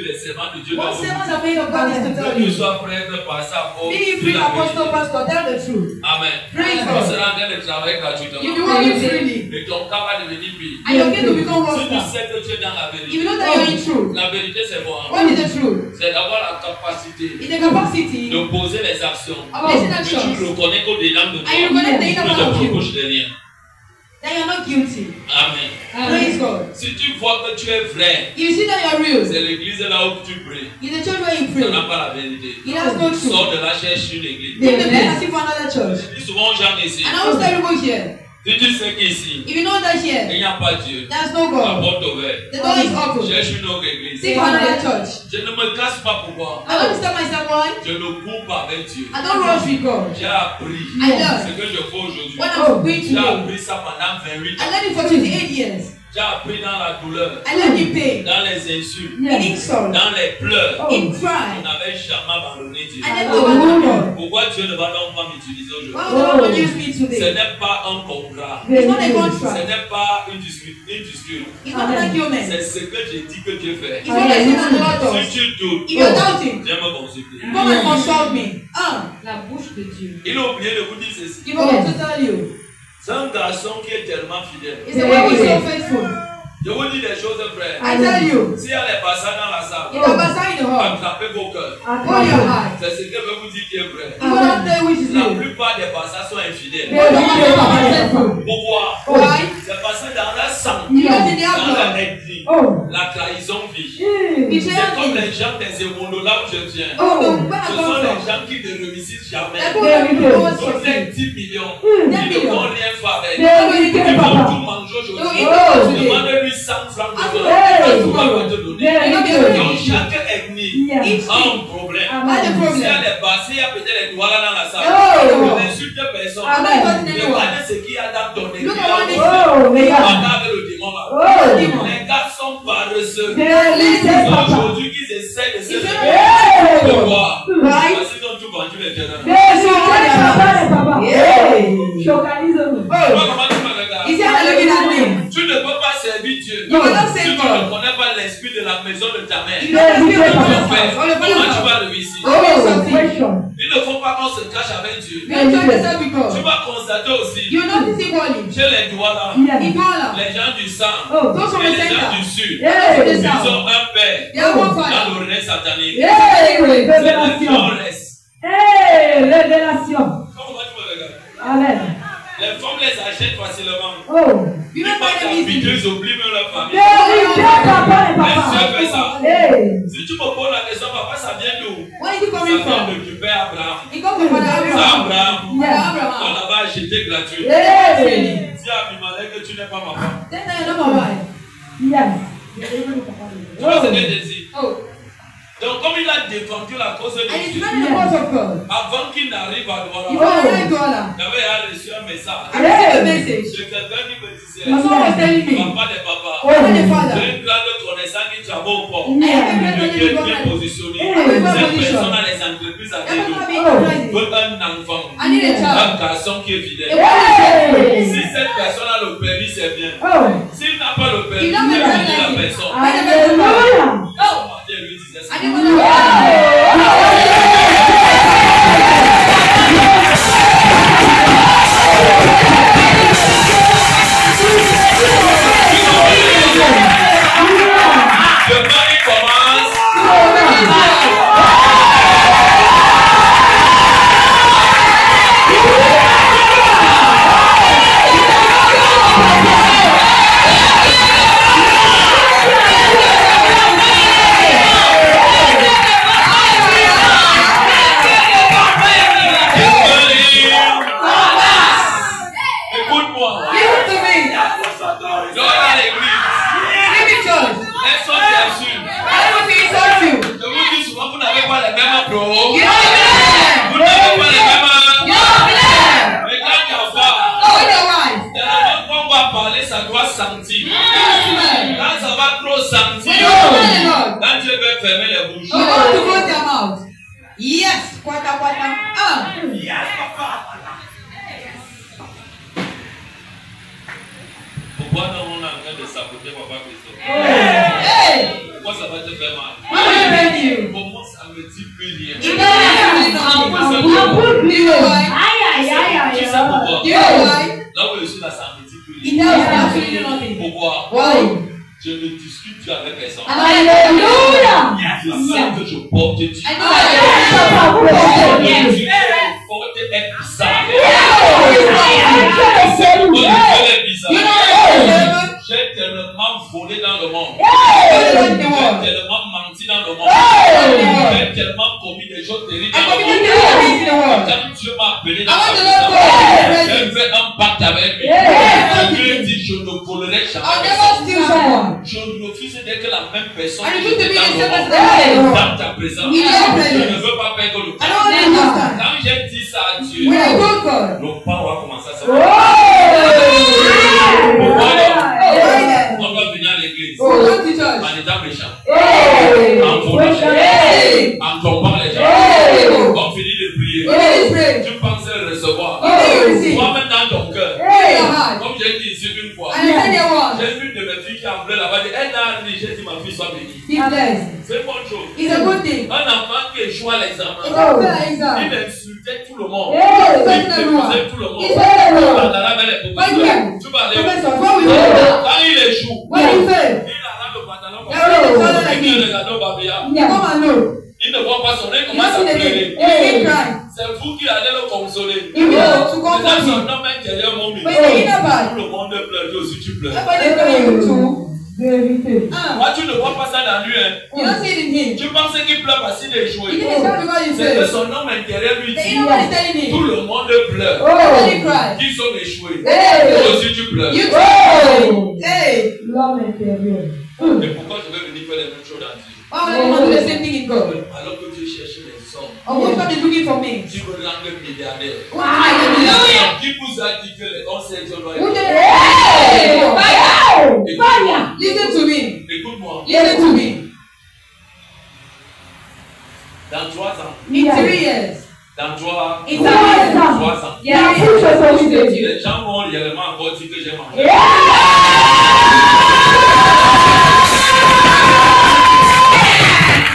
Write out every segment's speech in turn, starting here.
les serments de Dieu. What sermons are made of God is to tell Que tu you. sois frère, pasteur, Be you free, apostle, pastor, tell the truth. Amen. Praise Tu God. seras en train de travailler gratuitement. You'll be working freely. Et ton cas va devenir pire. And you're going to become Si tu roster. sais que tu es dans la If vérité, you know that you're in truth, la vérité c'est quoi? what is the truth? C'est d'avoir la capacité In the capacity de poser les actions. of placing Que tu actions, reconnais qu'au-dedans de toi, and you recognize the tu inner ne part of te you, reproches de rien. then you're not guilty. Amen. Praise God. Si tu vois que tu es vrai, If you see that you're real, c'est l'église là où tu pries. in the church where you Ça pray, n'a pas la vérité. it has no truth. Sors de là, cherche une église. Leave the place and seek for another church. Je dis souvent aux gens ici, And I always tell people here, si tu sais qu'ici, if you know that il here, n'y a pas Dieu, there's no la God. porte ouverte. The door is open. Cherche une autre église. Seek for another church. Je ne me casse pas pourquoi. I don't tell myself why. Je ne cours pas avec Dieu. I don't rush with God. J'ai appris I learned. ce que je fais aujourd'hui. When I'm going J'ai to appris ça pendant 28 I ans. learned it for 28 years. J'ai appris dans la douleur, I learned in pain, dans les insultes, in insult, dans les pleurs. in On cry. n'avait jamais abandonné Dieu. I never abandoned God. Pourquoi Dieu ne va donc pas m'utiliser aujourd'hui? Why would the Lord use me Ce today? n'est pas un contrat. It's not a Ce contract. n'est pas une dispute. It's not an argument. C'est ce que j'ai dit que Dieu fait. It's what I said that the Lord does. Si tu doutes, If you're doubting, viens me consulter. come and consult me. La bouche de Dieu. Il a oublié de vous dire ceci. If I want to tell you, C'est un garçon qui est tellement fidèle. it's the one who is so faithful. Je vous dis des choses vraies. I tell you, S'il y a les passants dans la salle, if I'm beside the hall, attrapez vos cœurs. hold your heart. C'est ce que je vous dis qui est vrai. You will not tell which is La you. plupart des passants sont infidèles. But the ones who are faithful. Pourquoi? Why? C'est parce que dans leur sang, Because in their dans leur blood, ethnie, la trahison vit. betrayal C'est comme is. les gens des émondos là où je viens. Oh, but where I Ce sont come les from? gens qui ne réussissent jamais. Like who are you always Donc les succeed? 10 millions, 10 ils ne millions. vont rien faire avec. They Ils will vont tout manger No, aujourd'hui. if you today, Demandez-lui 100 francs de Hey. dollars. Tout va te donner. you will not be Donc rich. chaque ethnie Each a thing un problème. has a S'il y a problem. les bassés, il y a peut-être les douanes dans la salle. Oh. Ne n'insulte personne. I'm not insulting anyone. Regardez ce qu'il y a dans ton Look église. at what they Avec say. le démon là. Oh, demon. Les gars sont paresseux. Lazy. Aujourd'hui, ils essaient de se Ils lever. sont- Pourquoi? Right? Parce qu'ils ont tout vendu les terrains. Yeah. Comment tu me regardes? Is that looking at me? Tu ne peux pas servir Dieu You cannot si save tu God. ne connais pas l'esprit de la maison de ta mère. You don't feel Comment the tu fais? power. Comment tu vas réussir? Il ne faut pas qu'on se cache avec Dieu. Don't try to serve Tu because vas constater aussi you notice equally. chez les doigts là, Iguala. les gens du sang Those from et the les gens center. du sud, Those from the ils south. ont un père They are one dans father. le règne satanique. Anyway, C'est le Dieu. Révélation. Comment tu me regardes? Amen. Les femmes les achètent facilement. Oh. Ils you don't passent find à them piquer, easy. ils oublient même leur famille. Vérité, papa et Les papa. soeurs font ça. Hey. Si tu me poses la question, papa, ça vient d'où? Where is it Ça coming vient from? de père Abraham. It comes from Father C'est Abraham. Abraham. Father On Abraham. l'avait acheté gratuit. Hey. Dis à Abimelech que tu n'es pas ma femme. Then I know my wife. Yes. Tu vois ce que je dis? Oh, Donc, comme il a défendu la cause de and it's Dieu, not in the word of God. avant qu'il n'arrive à You Douala, are right, Douala. j'avais reçu un message I received a message. de quelqu'un qui me disait, Someone was telling me, papa des papas, Father the j'ai Father, une grande connaissance qui travaille au port. I have a great Qui est bien knowledge. positionné. I'm a good Cette position. personne a les entreprises à Every deux. time I enterprise it, Veut un enfant, I need a child. un garçon qui est A fidèle. woman Si cette personne a le permis, c'est bien. Oh. S'il n'a pas le permis, Il il n'a pas va le dire la permis. personne. Alléluia. Oh, Dieu lui disait ça. I didn't want to. Demain, il commence. Écoute-moi. Listen to me. Lors à l'église, Live in church. elles sont déçues. I want to insult you. Je vous dis souvent, vous n'avez pas les mêmes pros. You don't believe. Vous n'avez pas les mêmes. You don't believe. Mais quand il y a pas, Oh, your wife. quand on va parler, ça doit sentir. Amen. Quand ça va trop When sentir, you open the Lord, quand Dieu veut fermer les bouches. you want to close their mouth. Yes. Kwata, kwata. Pourquoi non on est en train de saboter Papa Christophe? Hey. Pourquoi ça va te faire mal? Why will it pain you? Comment ça me dit plus rien? It doesn't really Aïe, aïe, aïe, Tu sais aïe. pourquoi? Do you know why? Là où je suis là, ça me dit plus It rien. does absolutely nothing. Pourquoi? Why? Je ne discute plus avec personne. Alléluia. C'est ça que je porte Dieu. I know that. Tu portes être bizarre. You know that. J'ai tellement volé dans le monde. What J'ai do you want? tellement menti dans le monde. J'ai tellement commis des choses terribles I dans le committed monde. many things in the world. Quand Dieu m'a appelé I dans want sa the Lord to maison, bless j'ai you. fait un pacte avec lui. Yes. Je lui ai dit, je ne volerai I'll jamais never personne. steal someone. Je refuse d'être la même personne I qui refuse to be était the dans le same monde. person. Dans ta présence. In your Je ne presence. veux pas perdre le I temps. don't want to lose time. Quand j'ai dit ça à Dieu, When I told God, le pain va commencer à se Oh. Pourquoi why then? on va venir à l'église So come to church. en étant méchant, Hey. en volant, Hey. en trompant les gens. Hey. On finit de prier. Hey. Pray. Tu pensais recevoir. You receive. Toi-même dans ton cœur. In your heart. Comme j'ai dit ici une fois, And you said there was. j'ai vu une de mes filles qui a appelé là-bas. Elle a dit, j'ai dit ma fille soit bénie. Be blessed. C'est une bonne chose. It's a good thing. Un enfant qui échoue à l'examen, It's a fair il exam. insultait tout le monde. Hey. Il déposait tout le monde. It's everyone. Tu vas aller les professeurs. Tu vas aller où? Professor, what will you do? Quand il échoue, When you fail, il a le pantalon comme you already ça. told like Il me. regarde au babia. You come and know. Il ne voit pas son nez, il You commence à don't see the pleurer. thing. You keep crying. C'est vous qui allez le consoler. You go to comfort Maintenant, son him. homme intérieur, mon But ministre. it's inner Tout bad. le monde pleure, toi aussi tu pleures. Everybody is telling you to. Vérité. Moi, tu ne vois pas ça dans lui. Hein. You don't see it in him. Tu penses qu'il pleure parce qu'il est You échoué. think it's not because you C'est que fail. son homme intérieur lui The dit inner one is telling tout him. le monde pleure. Everybody cry. Qu'ils sont échoués. Hey. Toi aussi tu pleures. You Oh. too. Hey. L'homme intérieur. Et pourquoi je vais venir faire les mêmes choses dans Dieu? Why would I want to do the same thing in God? Alors que Dieu cherche les hommes. Or what God is looking for me? Tu veux rendre milliardaire. Hallelujah. Qui vous a dit que les conseils de Who Dieu did Hey. it? Fire. Fire. Listen to me. Écoute-moi. Listen to me. Dans 3 ans. In 3 years. Dans 3 In 3 3 years. ans. 3 ans. La bouche autorisée. Les gens vont réellement encore dire que j'ai mangé.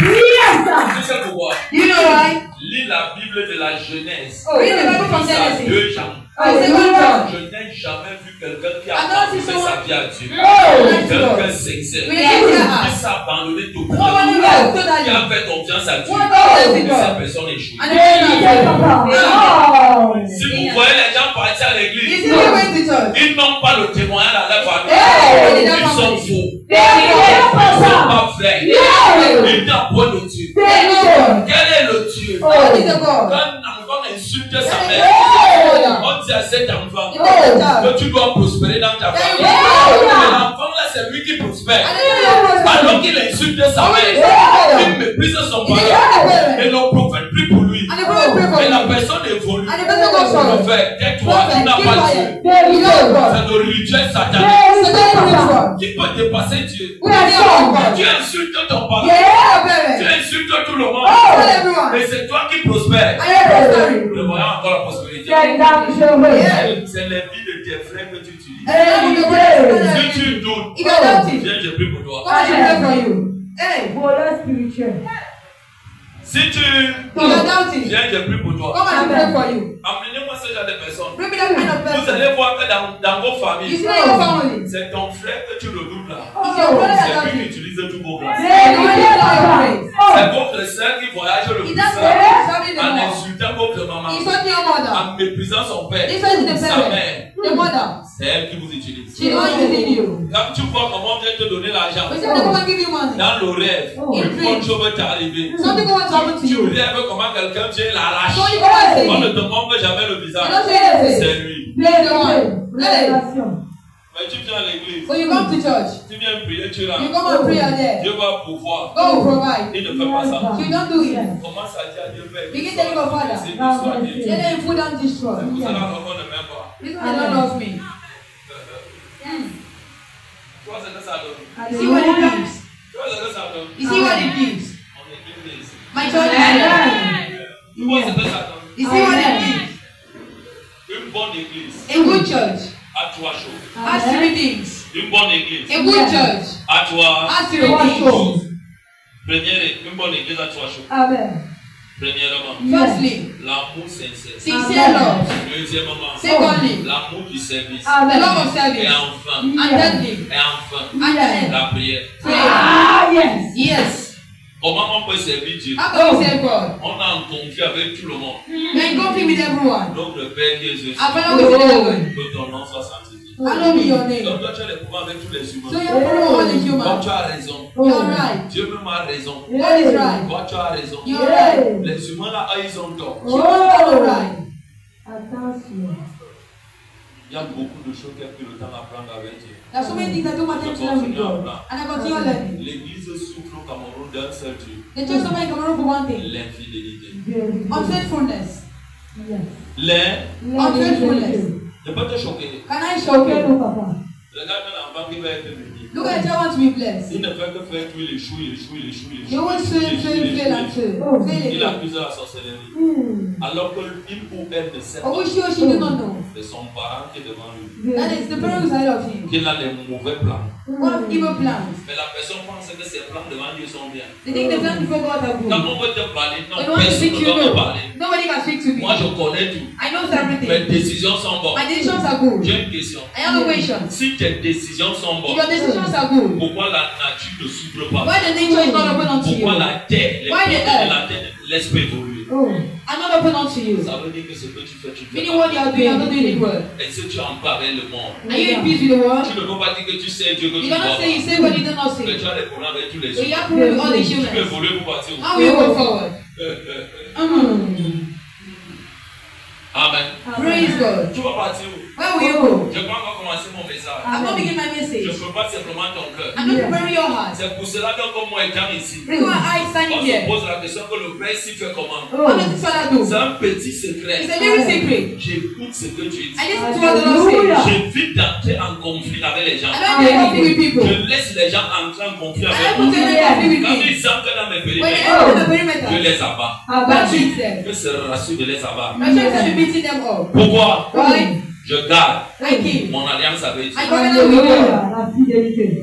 Tu sais pourquoi? You know why? Lis la Bible de la Genèse. Read the Bible from Ça a Genesis. 2 Jean. Oh, second John. Je n'ai jamais vu quelqu'un qui a I don't abandonné see someone- sa vie à Dieu. Oh, Quelqu'un sincère. With a sincere Qui heart. s'est abandonné tout No one will go to that qui you. a fait confiance à Dieu. What about Et the cette God? personne échoue. And the person Papa. is Oh. Si vous voyez les gens partir à You l'église, see, we went to church. ils n'ont pas le témoignage à leur famille. Hey, Ils sont faux. Vérité. Ils ne sont Papa. pas vrais. Yeah. Ils n'ont pas de Dieu. Vérité. Quel est le Dieu? What is the God? Quand un enfant insulte sa mère, Hey. on dit à cet enfant You take the child. que tu dois prospérer dans ta famille. Hey. Mais l'enfant là, c'est lui qui prospère. And then you prosper. Alors qu'il insulte sa mère, Hey. il méprise son He père. is Et le prophète prie pour lui. And the prophet pray for Et la you. personne évolue. And the person goes Le forward. fait, tais-toi, Prophet, tu n'as keep pas Dieu. quiet. Vérité. You know God. C'est de rituel satanique. Vérité. So that's Papa. what Qui peut dépasser Dieu? we are here for God. Tu insultes ton père. Yeah, Tu parents. insultes tout le monde. Tell everyone. Et c'est toi qui prospères. I am prospering. Nous voyons encore la prospérité. C'est dangereux. Yeah. C'est les vies de tes frères que tu utilises. Hey, Si tu doutes, if I doubt it, viens, je prie pour toi. God should pray for you. Hey, Voleur spirituel. Si tu if I doubt it, viens, je prie pour toi. God should pray for you. Amenez-moi ce genre de personnes. Bring me that kind of Vous person. allez voir que dans vos You familles, see that in your family. c'est ton frère que tu redoutes là. It's your brother that C'est does lui qui it. utilise tous vos plans. Vérité. Papa. C'est votre soeur qui voyage le He plus does seul serving the en mom. insultant votre maman, He's talking your mother. en méprisant son père, He's talking the sa parent. mère. The mother. C'est elle qui vous utilise. She's not using you. Quand tu vois comment on vient te donner l'argent, We say they come and give you money. dans le rêve, une bonne chose va t'arriver. Something going to happen to Tu you. rêves comment quelqu'un vient l'arrache. So you go and say, On you ne te montre jamais le visage. don't say anything. C'est lui. Vérité. Hey. Révélation. Mais tu viens à l'église, So you come to church. tu viens prier, tu es là. You come and pray out there. Dieu va pouvoir. God will provide. Il ne fait pas ça. You don't do it. Commence à dire à Dieu, Père. Begin telling your Father. C'est l'histoire de Dieu. Then you put down this trust. Vous allez encore ne même pas. This one don't love me. Tu vois ce que ça donne. You see what it gives. Tu vois ce que ça donne. You see what it gives. On est église. My church. Tu vois ce que ça donne. You see what it gives. Une bonne église A good church a 3 choses. has 3 things. Une bonne église A good church a 3 has 3 things. Une bonne église a 3 choses. Amen. Premièrement, Firstly, l'amour sincère. sincere love. Deuxièmement, Secondly, l'amour du service. the love of Et service. enfin, And thirdly, Yes. la prière. prayer. Ah, yes. Yes. Comment on peut servir Dieu? How can we serve God? On est en conflit avec tout le monde. We are in conflict with everyone. Notre Père qui est Jésus, Our Father who is in heaven, que ton nom soit sanctifié. hallowed be your name. Donc toi tu as les pouvoirs avec tous les So humains. you follow all the Toi humans. tu as raison. You are right. Dieu même a raison. God is right. Toi tu as raison. You are right. Les humains là, ils ont tort. You are all right. Attention. Il y a beaucoup de choses qui ont pris le temps d'apprendre avec Dieu. There are so many things that do matter to learn with God. And I continue learning. L'église souffre au Cameroun d'un seul Dieu. The church of Cameroon for one thing. L'infidélité. Unfaithfulness. Yes. Unfaithfulness. Ne pas te choquer. Can I show Okay, you? no, Papa. Regarde un enfant qui va être béni. Look at the child want to be blessed. Il ne fait que faire tuer les choux, les choux, les choux, les choux. You always fail, fail, fail, and fail. Fail Il again. accuse la sorcellerie. Hmm. Alors qu'il ou elle ne sait Or pas. which he or she do not know. C'est son parent qui est devant lui. That is the parent who's ahead of him. Qu'il a les mauvais plans. One of evil plans. Mais la personne pense que ses plans devant Dieu sont bien. They think the plans before God are Quand good. on veut te parler, non, When you want to personne speak ne to doit me you, parler. nobody can speak to me. Moi, je connais tout. I know Mes everything. décisions sont bonnes. My decisions are good. J'ai une question. I have a question. Si tes décisions sont If bonnes, your decisions are good, pourquoi la nature ne s'ouvre pas? why the nature is not open unto you? Pourquoi la terre, les Why the portes de earth? la terre ne laissent pas évoluer? Oh. are not open unto you? Ça veut dire que ce que tu fais, tu fais. Meaning what you are doing, you are not doing it well. Est-ce que tu en parles avec le monde? Are you in peace with the world? Tu ne peux pas dire que tu sais Dieu, que tu You cannot vois say you pas. say what you do not Mais say. tu as des problèmes avec tous les So you autres. have problem with all the Tu peux humans. évoluer pour partir où? How will you go forward? Amen. Praise God. Tu vas partir où? Where will you go? Je peux encore commencer mon message. I'm not beginning my Je message. ne peux pas simplement ton cœur. I'm not preparing your heart. C'est pour cela que comme moi étant ici, Reason why I on standing se here. pose la question que le Père s'y fait comment. What does this father do? C'est un petit secret. It's a very secret. J'écoute ce que tu dis. I listen to what the Lord says. J'évite d'entrer en conflit avec les gens. I don't get conflict with people. Je laisse les gens entrer en conflit I avec don't put moi. them in conflict with Quand me. ils entrent dans mes When they périmètres, enter the je perimeter, les abats. God treats them. Je serai rassuré de les abattre. My church has been beating them up. Pourquoi? Why? Je garde I keep. mon alliance avec Dieu. I covenant with God. Alléluia, la fidélité.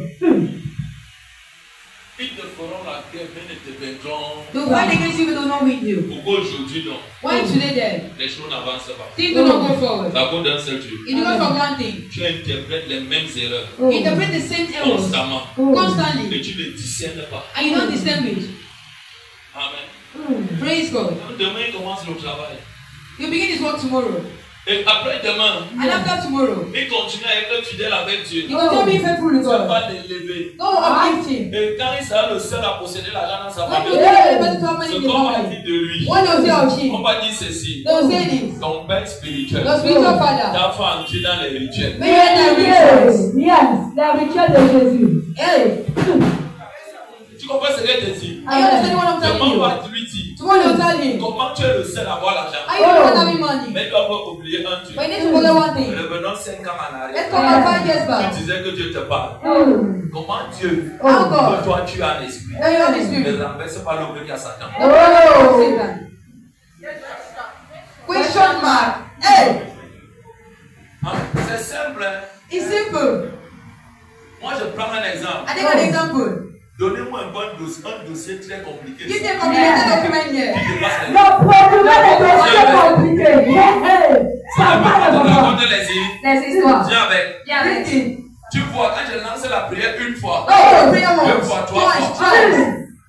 Ils te feront la guerre, mais ne te vaincront. The fight against you will not win you. Pourquoi aujourd'hui non? Why today then? Les choses n'avancent pas. Things do not go forward. Ça vaut d'un seul Dieu. It's because of one thing. Tu interprètes les mêmes erreurs Oh. Interpret the same errors constamment Oh. et constantly. tu ne discernes pas. And you don't distinguish. Amen. Praise God. Demain, il commence le travail. You begin his work tomorrow. Et après demain, And after tomorrow, il continue à être fidèle avec Dieu. you continue being faithful to Tu vas God. pas l'élever. Don't uplift him. Et quand il sera le seul à posséder l'argent dans sa When you famille, get the best of money ce in the qu'on va family, dire de lui, what you say of him? on va dire ceci. Don't say this. Ton père spirituel Your spiritual father. t'a fait entrer dans les rituels. May you enter rituals. Yes, la rituel de Jésus. Hey, Tu comprends ce que je te dis? are you understanding what I'm telling Demande you? pas de lui dire Tomorrow you tell him. comment tu es le seul à avoir l'argent. Are you the one having money? Mais tu dois pas oublier un truc. But you need to follow one thing. Revenons 5 ans en Let's arrière. come back 5 years back. Tu disais que Dieu te parle. Comment Dieu, How que God? toi tu as un esprit, Now you have the spirit. ne renverse pas l'obéi à Satan. The power of Satan. Question mark. Hey, Hein? C'est simple. Hein? it's simple. Moi je prends un exemple. I take an example. Donnez-moi un dossier très compliqué. Give me a complicated document here. Qui dépasse les Le problème est aussi compliqué. Yeah. Ça va Je le te papa. raconte les Les histoires. Viens avec. Read it. Tu vois, quand j'ai lancé la prière une fois, Oh, prayer deux once, fois, trois twice, fois, thrice.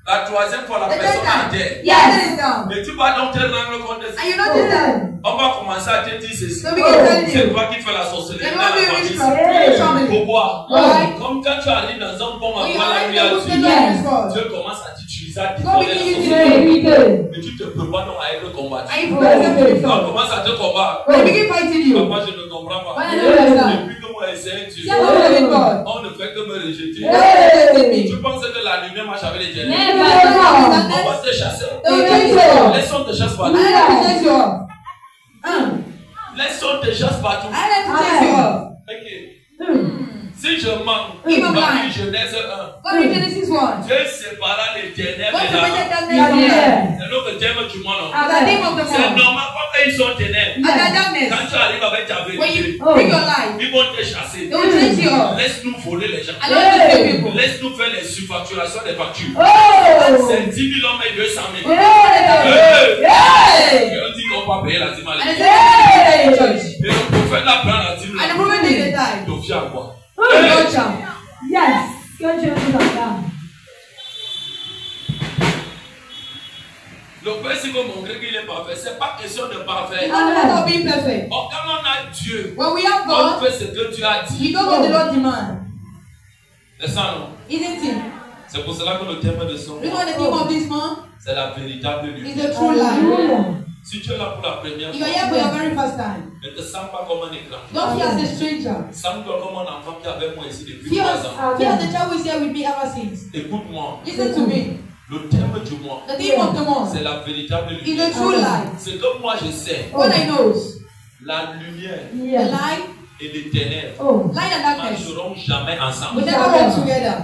la troisième fois, la The personne third a time. terre. Yes. It down. Et tu vas donc te rendre compte de And ça. you notice that. On va commencer à te dire ceci. So we can tell C'est you. toi qui fais la sorcellerie Then dans what do la you famille. wish for? Your family. Pourquoi? Why? Comme quand tu arrives dans un bon When you endroit, la are nuit à able to Dieu, know this God. Dieu commence à t'utiliser, à God t'utiliser will la use you sorcellerie. Vérité. Mais tu te prépares donc à être combattu. And you present to the On God. commence à te combattre. They begin fighting you. Papa, je ne comprends pas. Why I don't understand? Depuis que moi j'essaie Dieu, See, I'm not believing God. on ne fait que me rejeter. Hey. Tu penses que la lumière marche avec les dieux? Never. On va te chasser. They will chase you. Laissons te chasser I partout. let them chase you up. Laissons te chasser partout. I let them chase you up. Ok. Si je manque, If I'm dans blind. Genèse 1, Go to Genesis 1. Dieu sépara les ténèbres God et la separated lumière. darkness from light. C'est l'autre thème du monde. The name of the C'est world. normal, comme ils sont ténèbres. And the darkness. Quand tu arrives avec ta When vérité, you bring your light, ils vont te chasser. they will chase you up. Laisse-nous voler les gens. Allow us to steal people. Laisse-nous faire les surfacturations des factures. Oh! C'est 10 000 hommes et 200 000. Hey! Hey! Et on dit qu'on va payer la dîme à And they l'église. say, "Hey, church." Et le prophète là prend la dîme. And the moment they die, Donc, fier à quoi? God shall. Yes. Go to the Le Père, si vous montrez qu'il est parfait, ce n'est pas question de It's parfait. not a matter of being perfect. Or, quand on a Dieu, When we have on God, fait ce que Dieu a dit. we do what the Lord demands. C'est ça, non? Isn't it? C'est pour cela que le thème de son You know the name of this man? c'est la véritable Is lumière. the true light. Si tu es là pour la première If you are fois, here for your very first time, ne te sens pas comme un étranger. don't feel as a stranger. Sens-toi comme un enfant qui est avec moi ici depuis Feel 3 as, ans. feel as the child who is here with me ever since. Écoute-moi, Listen to me. le thème du mois, The name of the c'est month la véritable is lumière. the true light. Ce que moi je sais, What I know, la lumière the Yes. light, et les ténèbres Oh. light and ne darkness marcheront jamais ensemble. will never work together.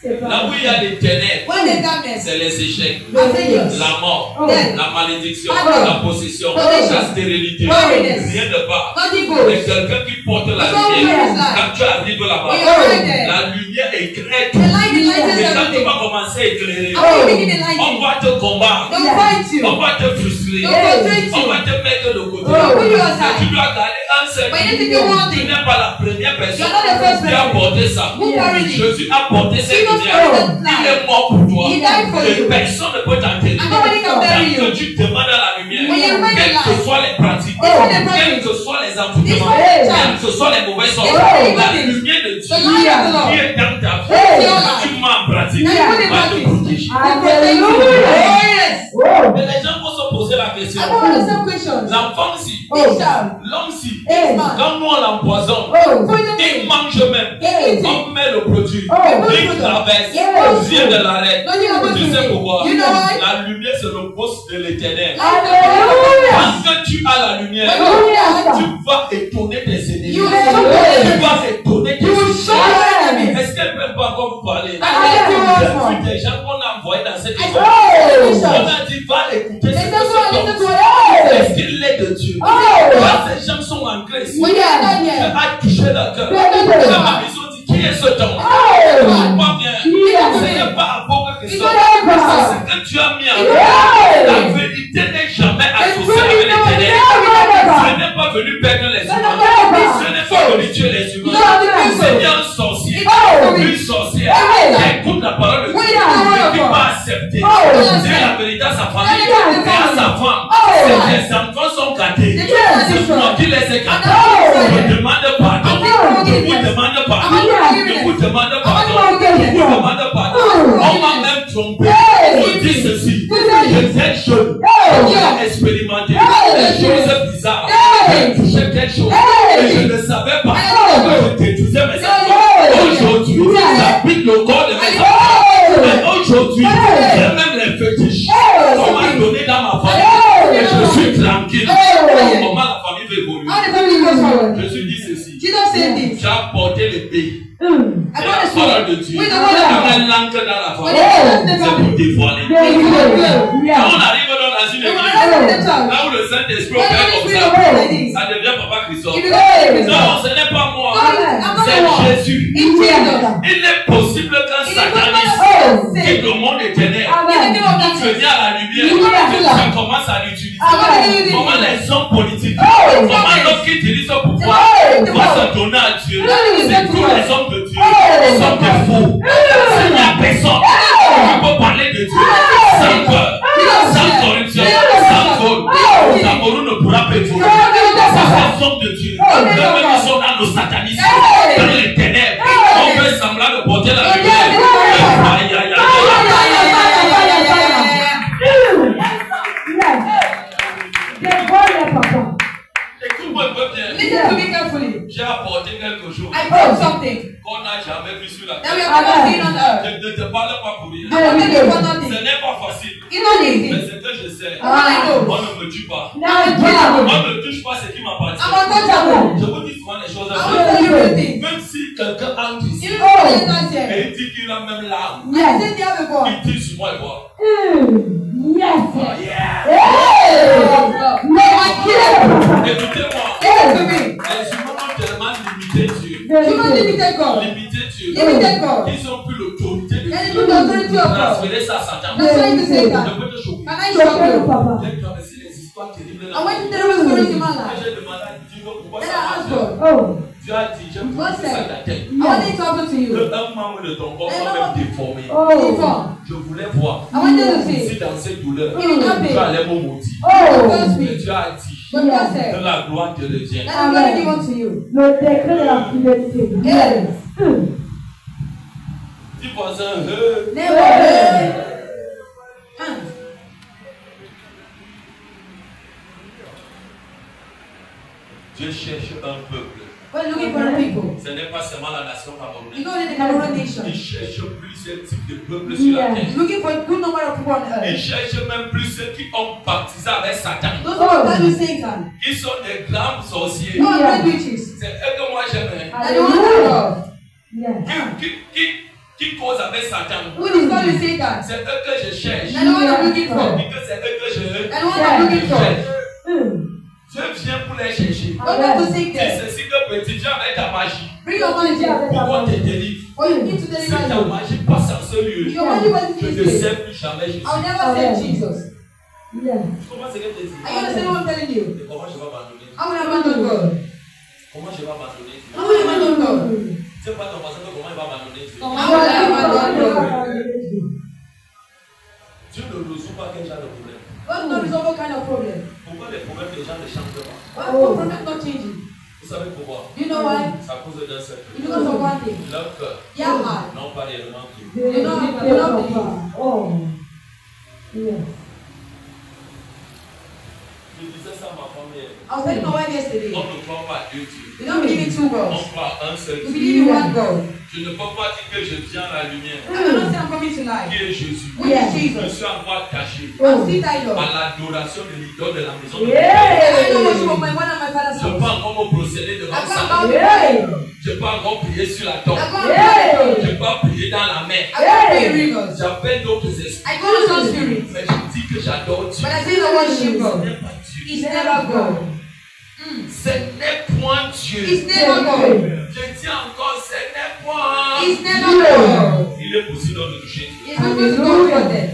C'est pas. Là où il y a les ténèbres, When there's darkness, c'est les échecs, failures, la mort, Oh. death, la malédiction, Amen. la possession, Possession. la stérilité, Weariness. rien de bas. nothing Mais goes. quelqu'un qui porte la It's all lumière, there is light. quand tu arrives là-bas, When you're right there, la lumière éclaire the tout. light Et ignites quand tu everything. vas commencer à éclairer, And when you begin on enlightening, va te combattre, they'll fight you. on va te frustrer, They'll frustrate on va you. te mettre de côté. They'll put you Mais aside. tu dois garder un seul. But you need to do one Tu thing. n'es pas la première personne You're not the first qui a person. porté ça. Who carried it? Jésus a porté cette Jesus lumière. carried that Il light. est mort pour toi. He died for Et you. personne ne peut t'enterrer. And nobody can bury Tant you. que tu demandes à la lumière, When you remain quelles que alive, soient les pratiques, Even the quels practice, que soient les Even envoûtements, the quelles chance, que soient les mauvaises sortes, Even the la things, lumière de the Dieu light of the Lord, qui est dans ta vie, Hey. que tu mets en pratique, Now you put it va te practice. protéger. They protect you. Hallelujah. Oh yes. Oh. Mais les gens vont se poser la question. I don't understand questions. L'enfant si, This child, l'homme si, Hey. man, quand nous on l'empoisonne, Oh. poison il him. mange même, He eats it. on met le produit, Oh. il traverse, Yes. vient de l'arrêt. Nothing happens Tu to sais me. pourquoi? You know why? La lumière c'est le poste de l'éternel. Hallelujah. Parce que tu as la lumière, Hallelujah. tu vas étonner tes ennemis. You Tu will show them. vas étonner tes You will show them. ennemis. Est-ce qu'elle ne peut pas encore vous parler? I J'ai want vu des gens qu'on a envoyés dans cette I école. saw On them. a dit, va écouter ce Listen que to cet what, homme listen to dit. what. Est-ce qu'il est de Dieu? Oh. Quand ces gens sont ancrés ici, When you are not Dieu here, a touché leur cœur. Hallelujah. Dans ma maison, dit, qui est cet homme? Oh. Pas bien. Yeah. Ce n'est pas à beaucoup que it's ça. not C'est over. ce que tu as mis en Yeah. La vérité n'est jamais associée truth avec is les not ténèbres. Ce n'est pas venu perdre les humains. Ce n'est pas venu tuer les humains. C'est un sorcier, une sorcière qui écoute la parole de Dieu et qui va accepter. Dieu la vérité à sa famille et à sa femme. Ses enfants sont gâtés. C'est moi qui les ai gâtés. Je vous demande pardon. Je vous demande pardon. Je vous demande pardon. Je vous demande pardon. On m'a même trompé. On dit ceci. J'étais jeune. J'ai expérimenté des choses bizarres. J'ai touché quelque chose. Et je ne savais pas que je détruisais mes enfants. Aujourd'hui, j'habite le corps de mes enfants. Mais aujourd'hui, j'ai même les fétiches. On m'a donné dans ma famille. Et je suis tranquille. Comment la famille va évoluer? How the family goes forward. Jésus dit ceci. Jesus said this. J'ai apporté l'épée. I C'est got la a parole sword. de Dieu. With the Il word y of a God. un langue dans la When famille. they C'est pour dévoiler. Yeah. Quand on arrive dans une When église, I was in the church, là où le Saint-Esprit when opère the comme Spirit ça, of God like this, ça devient Papa Christophe. it becomes Non, ce n'est pas moi. I'm not the C'est one. Jésus. It's Jesus. Il est possible qu'un It is sataniste possible. quitte le monde éternel In the name of pour Jesus. venir à la lumière, Yeah. que ça commence à l'utiliser. Amen. Comment les hommes politiques, Oh, comment amen. l'homme qui utilise son pouvoir Oh, va se donner à Dieu. Oh, C'est tous amen. les hommes de Dieu Oh, sont des faux. Il n'y a personne qui peut parler de Dieu sans peur, sans corruption, sans vol. Cameroun ne pourra pas évoluer. C'est des hommes de Dieu. Même ils sont dans nos satanismes, dans les ténèbres. On fait semblant de porter la lumière. Aïe, aïe, aïe, aïe. Écoute-moi un peu bien. Listen to me carefully. J'ai apporté quelque chose I brought something qu'on n'a jamais vu sur la that we terre. have never seen on earth. Je ne te parle pas pour rien. I wanted it for Ce nothing. n'est pas facile. It's not Mais easy. ce que je sais, All I know. on ne me tue pas. I'm untouchable. On ne touche pas ce qui m'appartient. I'm untouchable. Je vous dis souvent les choses. I will tell you real things. Même si quelqu'un entre ici, Even if you enter here, et il dit qu'il a même l'âme, I say they have a boy. il dit sur moi et moi. Yes. Oh, yeah. Écoutez-moi, Listen to me. les humains ont tellement limité Dieu. Human limited God. Limité Dieu. Limited God. Ils ont plus l'autorité de And Dieu. you put the authority of God. Transférer ça à Satan. That's why you say Je that. peux te choquer. Can I shock you? J'ai traversé les histoires terribles. I went to tell you stories in my Quand life. j'ai demandé à Dieu pourquoi Then ça I asked marche. God, Dieu a dit, j'aime What ça said? ta tête. I want it to happen to you. Un membre de ton corps soit même déformé. Deform. Je voulais voir I want you to si see. dans cette douleur, If it happens, tu allais me maudire. God Mais speak. Dieu a dit But God said, que la gloire te revient. that I'm going to give unto you. Le décret de la fidélité. Yes. Dis voisin, Never. Dieu cherche un peuple. We're looking for people. Ce n'est pas seulement la nation You camerounaise. know, in the Cameroon nation. Il cherche plusieurs types de peuples sur la terre. He's looking for a good number of people on Il earth. cherche même plus ceux qui ont baptisé avec Satan. Those who are that with Satan. Ils sont des grands sorciers. No great witches. C'est eux que moi j'aime. That the ones that love. Qui cause avec Satan. Who is God with Satan? C'est eux que je cherche. That the one I'm looking for. Et que c'est eux que je That the one I'm looking for. cherche. Je viens pour les chercher. Don't go to seek C'est them. ceci que petit Dieu avec ta magie. Bring your money. Pourquoi te délivre? Or you need to Si deliver ta you. magie passe en ce lieu, Your money was je in ne this sais place. plus jamais Jésus. I will never save Jesus. Comment c'est que tu dis? Are you understand what I'm telling you? Et comment je vais abandonner Dieu? I will abandon God. Comment je vais abandonner Dieu? I will abandon God. C'est pas ton voisin que comment il va abandonner Dieu? I will abandon God. Dieu ne résout pas quel genre de problème. God not resolve all kind of problem. Pourquoi les problèmes des gens ne changent pas? Why the problem not changing? Vous savez pourquoi? You know why? C'est à cause d'un seul truc. It's because of one thing. Leur cœur Your heart. n'ont pas réellement cru. You don't believe. Je disais ça à ma femme hier. I was telling my wife yesterday. On ne croit pas à Dieu. We don't believe in two On gods. croit à un seul We Dieu. believe in one God. Je ne peux pas dire que je viens à la lumière. I cannot say I'm coming tonight. Qui est Jésus? Who is Je Jesus? suis encore caché I'm still tied up. à l'adoration de l'idole de la maison de mon I père. know worship of my mother and my father's Je house. peux encore me procéder devant I ça. can't bow before. Je peux encore prier sur la tombe. I can't Je peux prier dans la mer. I can't pray in rivers. J'appelle d'autres esprits. I go to some spirits. Mais je dis que j'adore Dieu. But I say the worship Ce God. n'est pas Dieu. It's never God. Ce n'est point Dieu. It's never God. Je dis encore, ce n'est point. It's never God. Il est possible de toucher Dieu. It's possible to touch God then.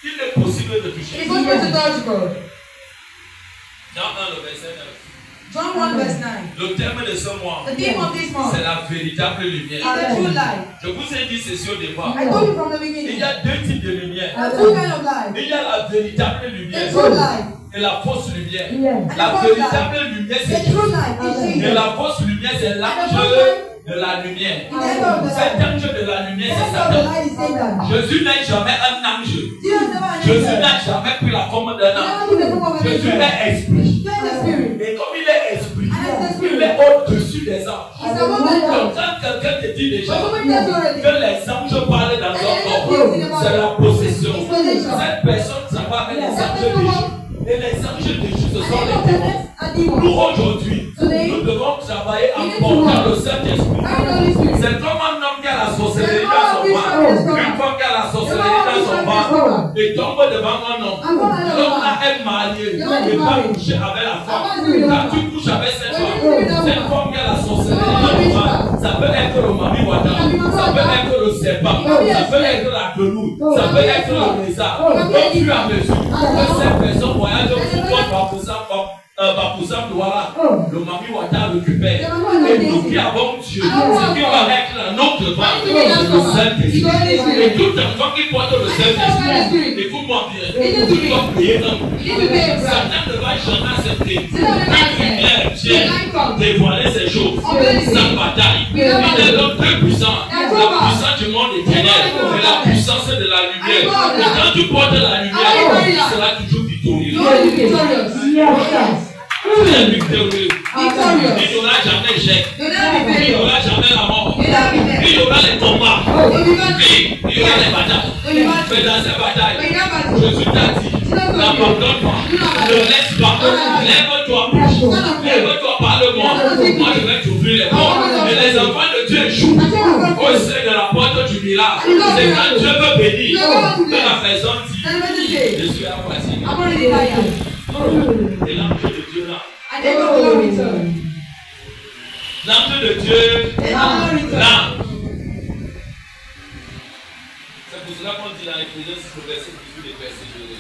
Il est possible de toucher It's Dieu. possible to touch God. Jean 1, le verset 9. John 1 verse 9. Le thème de ce mois, The theme of this month c'est la véritable lumière. is the true light. Je vous ai dit ceci au départ. I told you from the Il beginning. y a deux types de lumière. There are two kind of light. Il y a la véritable The lumière true light. et la fausse lumière. And the La false light. véritable lumière, The c'est true light is et Jesus. la fausse lumière, c'est l'ange de la lumière. The end of the Cet light. ange de la The lumière, c'est end of the Satan. light is Satan. Jésus n'est jamais un ange. Jesus never an Jésus angel. n'a jamais pris la forme d'un He ange. never took the form of an Jésus angel. est esprit. He is the spirit. Et comme il est esprit, And as the il spirit. est au-dessus des anges. He's above the Donc God. quand quelqu'un te dit déjà But somebody tells you already. que les anges parlent dans leur corps, c'est la possession. Cette personne travaille avec les anges de Dieu. Et les anges de Dieu, ce sont les démons. Nous aujourd'hui, nous devons travailler en portant le Saint-Esprit. C'est comme un homme qui a la sorcellerie dans son ventre. Une femme qui a la sorcellerie dans son ventre et tombe devant un homme. L'homme là est marié et va coucher avec la femme. Quand tu couches avec cette femme qui a la sorcellerie dans son ventre, ça peut être le mari Wada, ça peut être le serpent, ça peut être la grenouille, ça peut être le lézard. Au fur et à mesure que cette personne voyage au pouvoir voilà, le mari Wada récupère. Et nous qui avons Dieu, ce qui va être dans notre ventre, le Saint-Esprit. Et tout enfant qui porte le Saint-Esprit, écoute-moi bien, tu dois prier un. Satan ne va jamais accepter une lumière vienne dévoiler ces choses sans bataille. Il est l'homme très puissant, la puissance du monde est ténèbres et la puissance de la lumière. Et quand tu portes la lumière, tu seras toujours victorieux. Tu es victorieux. Il n'y aura jamais échec. Il n'y aura jamais la mort. Il y aura les combats. Il y aura les batailles. Mais dans ces batailles, Jésus t'a dit, n'abandonne pas, ne laisse pas, lève-toi, lève-toi, parle-moi. Moi je vais t'ouvrir les portes. Et les enfants de Dieu échouent miracle, c'est quand Dieu veut bénir, que la personne dit, je suis à moitié. Et l'ange de Dieu là. L'ange de Dieu là. C'est pour cela qu'on dit dans l'Éphésiens 6 verset 18 et persévérer.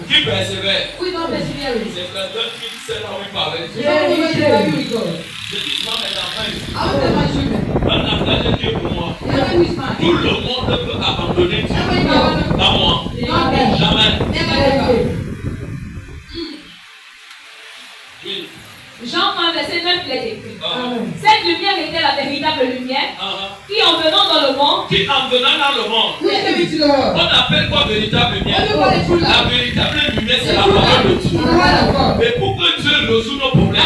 Qui persévère? C'est quelqu'un qui sait là où il parle. Je dis pas mes enfants ici. Un avantage Dieu pour moi. Tout le monde peut abandonner Dieu. Pas moi. Jamais. Oui. Jean 1, verset 9, il est écrit. Cette lumière était la véritable lumière qui, en venant dans le monde, on appelle quoi véritable lumière? La véritable lumière, c'est la parole de Dieu. Mais pour que Dieu résout nos problèmes,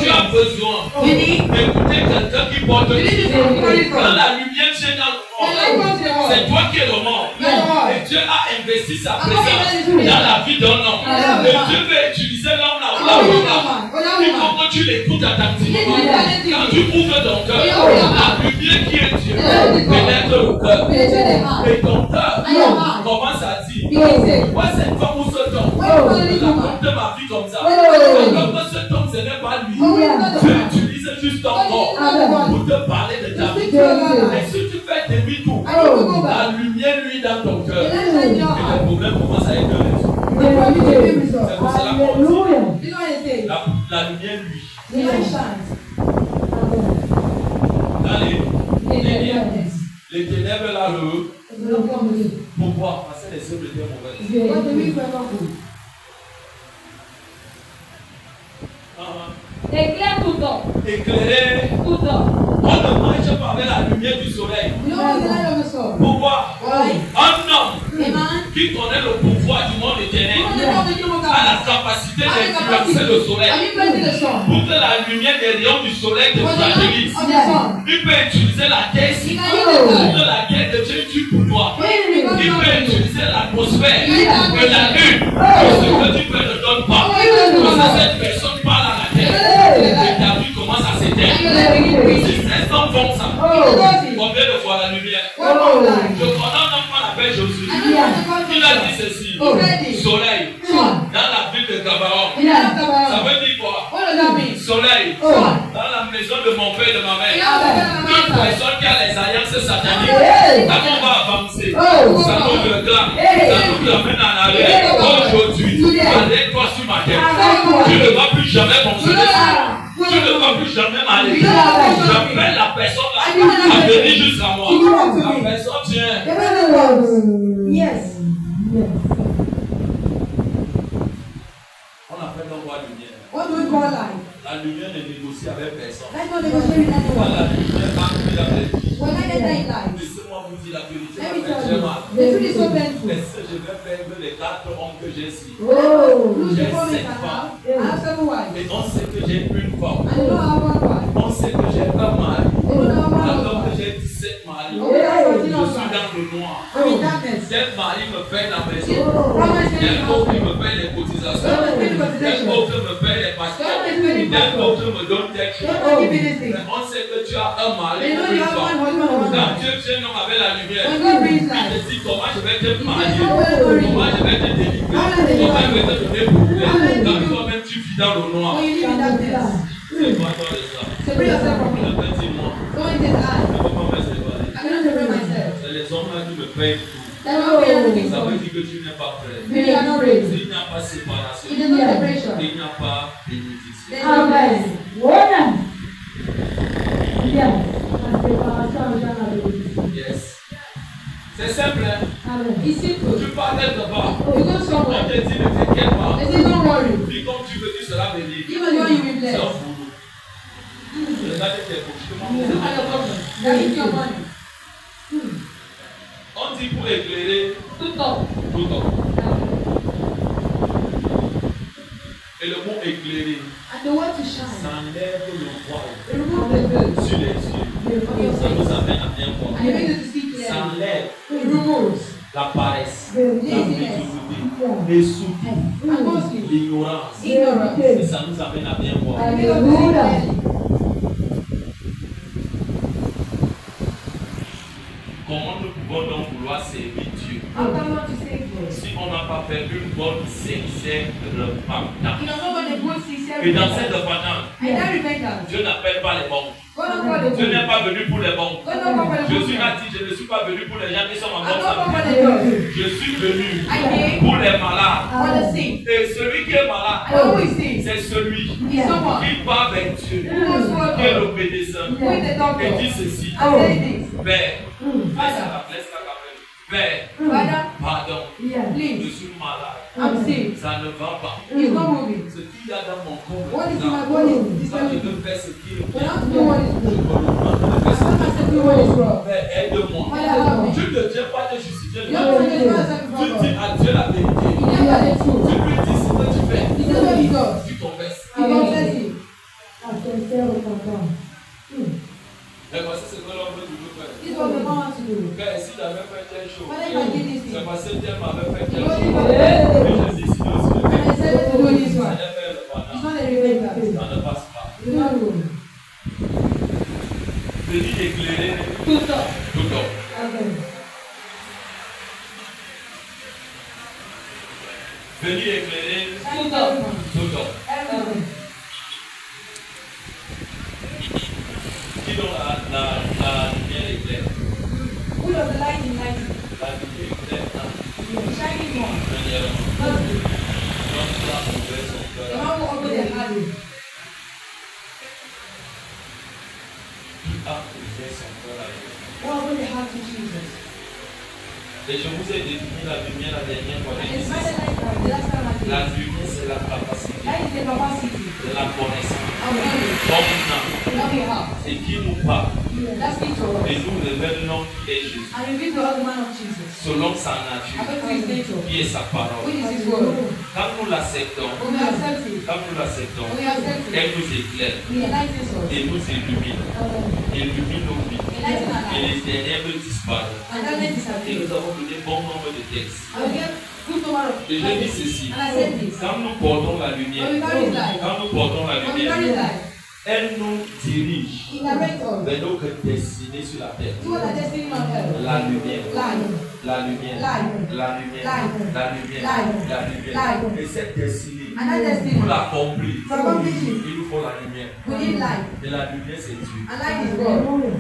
tu as besoin d'écouter quelqu'un qui porte Dieu. Quand la lumière vient dans le monde, c'est toi qui es le monde. Et Dieu a investi sa présence dans la vie d'un homme. Et Dieu veut utiliser l'homme là. Il faut que tu l'écoutes attentivement. Quand tu ouvres ton cœur, la lumière qui est Dieu pénètre le cœur. Et ton cœur commence à dire, moi cette femme ou cet homme, je raconte ma vie comme ça. Alors que cet homme, ce n'est pas lui. Tu utilises juste ton corps pour te parler de ta vie. Et si tu fais demi-tour, la lumière lui dans ton cœur. Et le problème commence à être résolu. C'est pour cela qu'on dit la lumière lui. Dans les ténèbres là, pourquoi? Parce que les œuvres étaient mauvaises. éclaire tout temps. Éclairer. Tout temps. On ne marche pas avec la lumière du soleil. Pourquoi? Un homme qui connaît le pouvoir du monde éternel a la capacité d'influencer le soleil. Pour que la lumière des rayons du soleil te fragilise, il peut utiliser la terre pour que la terre devienne du pouvoir. Il peut utiliser l'atmosphère et la lune pour ce que tu ne te donnes pas. Parce que cette personne parle à la terre et ta vie commence à s'éteindre. Si ces hommes font ça, combien de fois la lumière? Je connais un homme qu'on appelle Josué. Il a dit ceci: soleil dans la ville de Gabaon. Ça veut dire quoi? Soleil dans la maison de mon père et de ma mère. Une personne qui a les alliances sataniques, quand on va avancer, ça nous réclame, ça nous amène en arrière. Aujourd'hui, allez-toi sur ma tête. Tu ne vas plus jamais fonctionner. Tu ne vas plus jamais m'aller. J'appelle la personne là à venir jusqu'à moi. La personne vient. Yes. On appelle donc la lumière. What do we call light? La lumière ne négocie avec personne. Let's not negotiate with Quand anyone. la lumière va avec lui. When I enter in light, Laissez-moi vous dire la vérité. let me Ça tell fait très you, mal. the truth is so painful. Est-ce que je vais perdre les 4 hommes que j'ai ici? Lose J'ai the promise 7 I femmes. have. I have 7 wives. Et on sait que j'ai une femme. I don't have one wife. On sait que j'ai un mari. I don't have one Alors que husband. j'ai 17 maris. Okay, that's Je 14 suis husbands. dans le noir. I'm in darkness. Tel mari me paye la maison. Promise me Tel the autre husband. me paye les cotisations. Promise me the Tel cotisation. autre me paye les passeports. Tel autre me donne tel chose. Don't give me this thing. On sait que tu as un mari They ou know une you have one femme. husband or one Quand wife. Dieu vient donc avec la lumière, When God brings il light, te dit comment je vais te He marier, says, how will I marry comment you? je vais te délivrer, comment je vais te donner problème. Quand toi-même tu vis dans le noir, When you live in darkness, c'est toi toi de ça. separate yourself from Je me. vais dire moi, Don't take light. je ne peux pas me séparer. I cannot separate myself. C'est les hommes là qui me payent tout. That will be everything Ça for veut me. dire que tu n'es pas prêt. We are not ready. Il n'y a pas séparation. It is not separation. Il n'y a pas bénédiction. There's no Amen. place. Voilà. Bien. La séparation en genre de Yes. C'est simple, hein? Amen. It's simple. Tu pars quelque part. You go On somewhere. te dit ne t'inquiète pas. They say, don't worry. Dis comme tu veux dire cela béni. Even though you will C'est bless. un fourneau. Regardez tes bouches. Look at your problem. That is your money. On dit pour éclairer Tout temps. tout temps. Et le mot éclairer, And the word to shine. ça enlève le voile Remove the veil sur les yeux. from your Ça nous face. amène à bien voir. And it makes you to see Ça clearly. enlève It removes la paresse, la laziness médiocrité et surtout and mostly l'ignorance. ignorance. Et ça nous amène à bien voir. And it makes us to see clearly. Comment nous pouvons donc vouloir servir Dieu si on n'a pas fait une bonne sincère repentance? Et dans cette repentance, Dieu n'appelle pas les bons. Dieu n'est pas venu pour les bons. Jésus a dit, je ne suis pas venu pour les gens qui sont en bonne santé. Je suis venu pour les malades. Et celui qui est malade, c'est celui qui va avec Dieu, qui est l'obéissant. Et dit ceci: Père, Père, pardon, je suis malade. Ça ne va pas. Ce qu'il y a dans mon corps, ça, je veux faire ce qu'il veut. Père, aide-moi. Tu ne viens pas te justifier. Tu dis à Dieu la vérité. Tu lui dis ce que tu fais. Tu confesses. Mais voici ce que l'homme veut toujours faire. Père, si j'avais fait telle chose, c'est parce que Dieu m'avait fait telle chose. Et je décide aussi de faire. Ça ne passe pas. Venir éclairer tout homme. Venir éclairer tout homme. Qui donc la lumière éclaire? Who does the light in light? La lumière éclaire. Shining more. Premièrement, l'homme doit ouvrir son cœur. The one who opened their heart. Qui a ouvert son cœur à Dieu? Who opened their heart to Jesus? Et je vous ai défini la lumière la dernière fois. And it's not the light the last time I did. La lumière, c'est la capacité That is the capacity de la connaissance. of knowledge. Not your heart. Et qui nous parle. That's it to us. Et nous révélons qui est Jésus. And reveal to us the man of Jesus. Selon sa nature, According to his nature. qui est sa parole. Which is his word. Quand nous l'acceptons, When we accept it. elle nous éclaire. He enlightens us. Et nous illumine. Illumine nos vies. Enlighten our Et lives. les ténèbres disparaissent. And darkness Et disappears. nous avons donné bon nombre de textes. And we get good number of Et je dis ceci. And I said this. Quand nous portons la lumière, When we carry light. quand nous portons la When we carry lumière, light. elle nous dirige He directs us. vers notre destinée sur la terre. To the destiny on earth. La lumière, Light. la lumière, Light. la lumière, Light. la lumière, Light. la lumière. Light. Et cette destinée, And that destiny. pour l'accomplir, To accomplish it. il nous faut la lumière. We need light. Et la lumière, c'est Dieu. And light is God.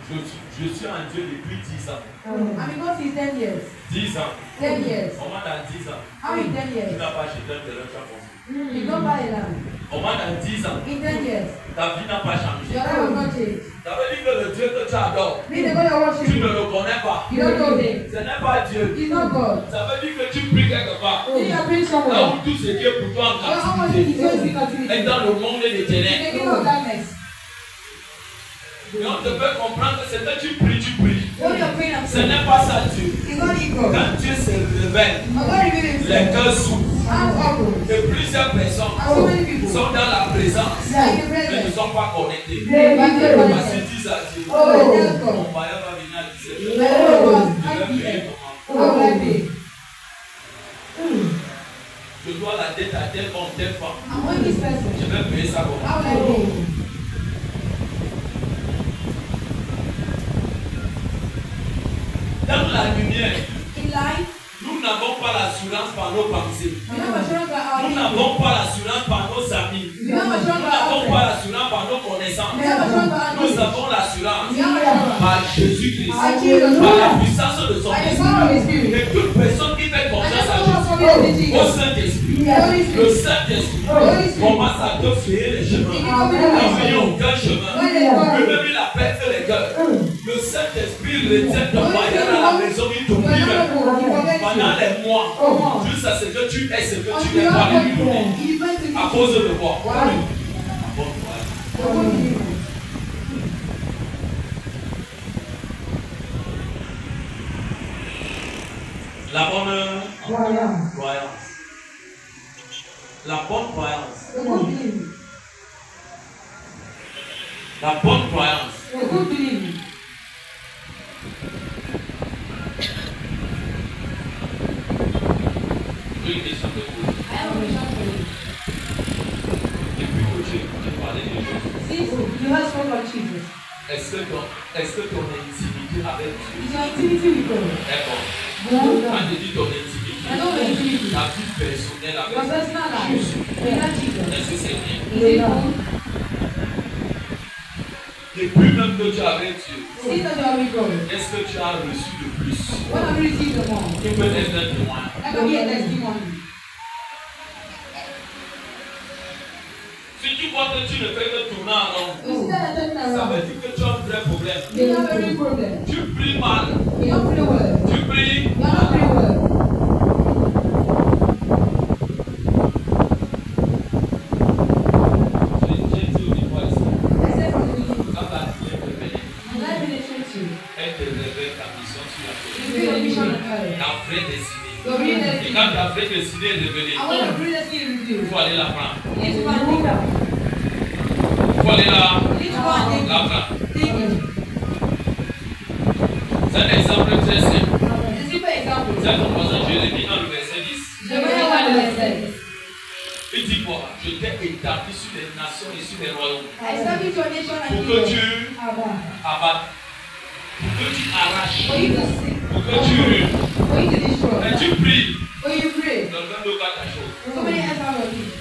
Je suis en Dieu depuis 10 ans. And because he's 10 years. 10 ans. 10 years. Au moins dans 10 ans, How in 10 tu years? n'as pas acheté un terrain, tu as construit. You don't buy a land. Au moins dans 10 ans, In 10 years. ta vie n'a pas changé. Your life will not change. Ça veut dire que le Dieu que tu adores, Mean the God you worship. tu ne le connais pas. You don't know him. Ce n'est pas Dieu. He's not God. Ça veut dire que tu pries quelque part. You are praying Là somewhere. où tout ce qui est pour toi en Your own money is captivité going to be est continued. dans le monde des In the ténèbres. kingdom of darkness. Et on te fait comprendre que c'est que tu pries, tu pries. What you're praying and Ce n'est pas ça Dieu. It's not equal. Quand Dieu se révèle, I'm going to reveal les himself. cœurs s'ouvrent. I'm open. Et plusieurs personnes And so many people. sont dans la présence, Like the mais ne presence. sont pas connectés. They are not Parce connected. qu'ils disent à Dieu, Oh, yes, mon God. père va venir à 17 Oh, heures. God. Je vais payer comment? How will I pay? Je dois la dette à tel homme, telle femme. I'm on this person. Je vais payer ça comment? How will I pay? Dans la lumière, In life, nous n'avons pas l'assurance par nos pensées. we have assurance by our Nous people. n'avons pas l'assurance par nos amis. We have Nous assurance by our n'avons friends. pas l'assurance par nos connaissances. We have assurance by our Nous knowledge. avons l'assurance We have assurance par Jésus-Christ, by Jesus. par la puissance de son By the esprit. power of his spirit. Et toute personne qui fait And confiance that's à all Jésus, from you, au Jesus. Saint-Esprit, Holy le Spirit. Saint-Esprit Holy Spirit. commence à te frayer les chemins. Il commence à te Il frayer. n'y a aucun chemin. Lui-même, il appelle les cœurs. Le Saint-Esprit retient ton moyen à la maison, il t'oublie même. Pendant les mois, juste à ce que tu es, ce que tu n'es pas lui donner. À cause de quoi? Why? La bonne Croyance. croyance. La bonne croyance. The good belief. La bonne croyance. The good belief. J'ai une question de vous. I have a question for you. Depuis que j'ai écouté parler de Jésus, Since you heard just spoke of Jesus. Est-ce que ton intimité avec Dieu It's your intimacy with God. est bonne? Quand je dis ton intimité, I know the intimacy. ta vie personnelle Your avec personal life. Jésus. Without Jesus. Est-ce que c'est bien? Is it good? Depuis même que tu es avec Dieu, See that you are with God. qu'est-ce que tu as reçu de plus? What have you received the most? Qui peut être un témoin? That can be a testimony. Si tu vois que tu ne fais que tourner en rond, You see that turning ça around. veut dire que tu as un vrai problème. You have a real problem. Tu pries mal, You don't pray well. tu pries. You are not praying well. J'ai dit au niveau ici, I said from the beginning. quand la lumière te venait, And that penetrates you. elle te révèle ta mission sur la You terre. see your vision on earth. Ta vraie destinée. Your real Et destiny. quand ta vraie destinée est révélée, And when your real destiny is il revealed, faut aller la prendre. you need to go and take that. Il faut aller la You need to go and take prendre. it. Take it. C'est un exemple très simple. A simple example. C'est ton voisin Jérémie dans le verset 10. Jeremiah 1:11. Il dit quoi? Je t'ai établi sur les nations et sur les royaumes. I establish your nation and Pour que tu Abba. abattes, pour que tu arraches, For you to seek. pour que tu ruines. For you to destroy. Et tu pries. For you pray. Quelqu'un d'autre a ta chose. So many answers of it.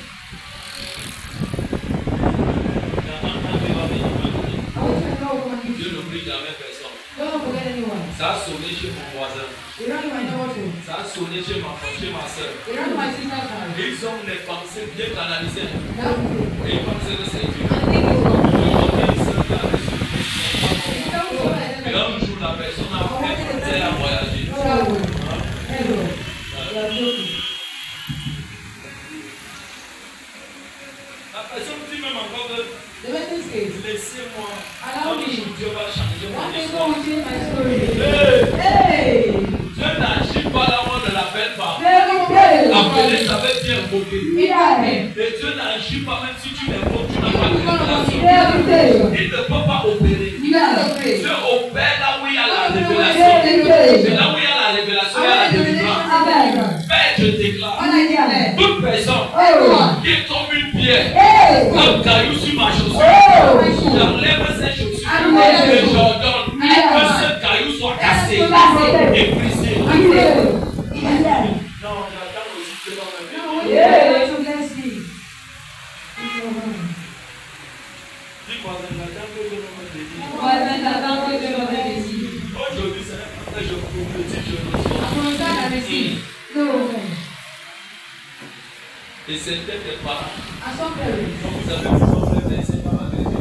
I want you to know what I'm Je doing. n'oublie jamais personne. Don't forget anyone. Ça a sonné chez mon voisin. You don't know my neighborhood. Ça a sonné chez ma soeur. You don't know my sister's house. Ils ont les pensées bien canalisées. That's good. Et ils pensaient que c'est Dieu. I think it's wrong. Aujourd'hui, ils sont là dessus. You don't know what I Et un jour, la personne a fait à voyager. Travel. Hello. You are joking. La personne dit même encore que The person says, laissez-moi. allow Un me. jour, Dieu va changer mon One day histoire. God will change my story. Hey! Hey! Dieu n'agit pas là où on ne l'appelle pas. Very Appelé, good. ça veut dire invoquer. Yeah. Et Dieu n'agit pas même si tu l'invoques, tu n'as pas de révélation. Very Il ne peut pas opérer. You gotta pray. Dieu opère là où il y a la révélation. Very C'est là où il y a la révélation, il y a la délivrance. Père, je déclare, toute personne qui tombe une pierre, un caillou sur ma chaussure, j'enlève ces chaussures et j'ordonne que ce caillou soit cassé et brisé. Non, j'attends aussi que dans ma vie. Dis-moi, j'attends que Dieu me bénisse. Aujourd'hui, c'est un partage, je prophétise, je reçois. Et c'était des parents. Comme vous avez vu, mon frère, c'est pas ma vérité.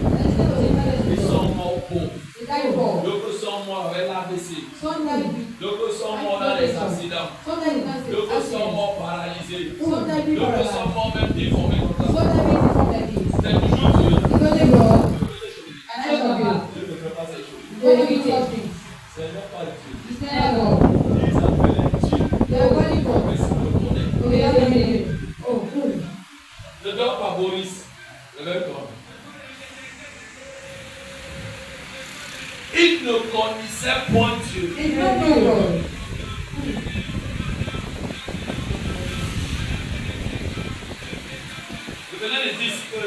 Ils sont morts pauvres. D'autres sont morts avec l'AVC. D'autres sont morts dans les accidents. D'autres sont morts paralysés. D'autres sont morts même déformés comme ça. C'est toujours Dieu. Dieu ne fait pas ces choses. Ce n'est pas Dieu. Ils appellent Dieu. Mais c'est le connaît. Ne dors pas, Boris. Lève-toi. Il ne connaissait point Dieu. Je venais de dire que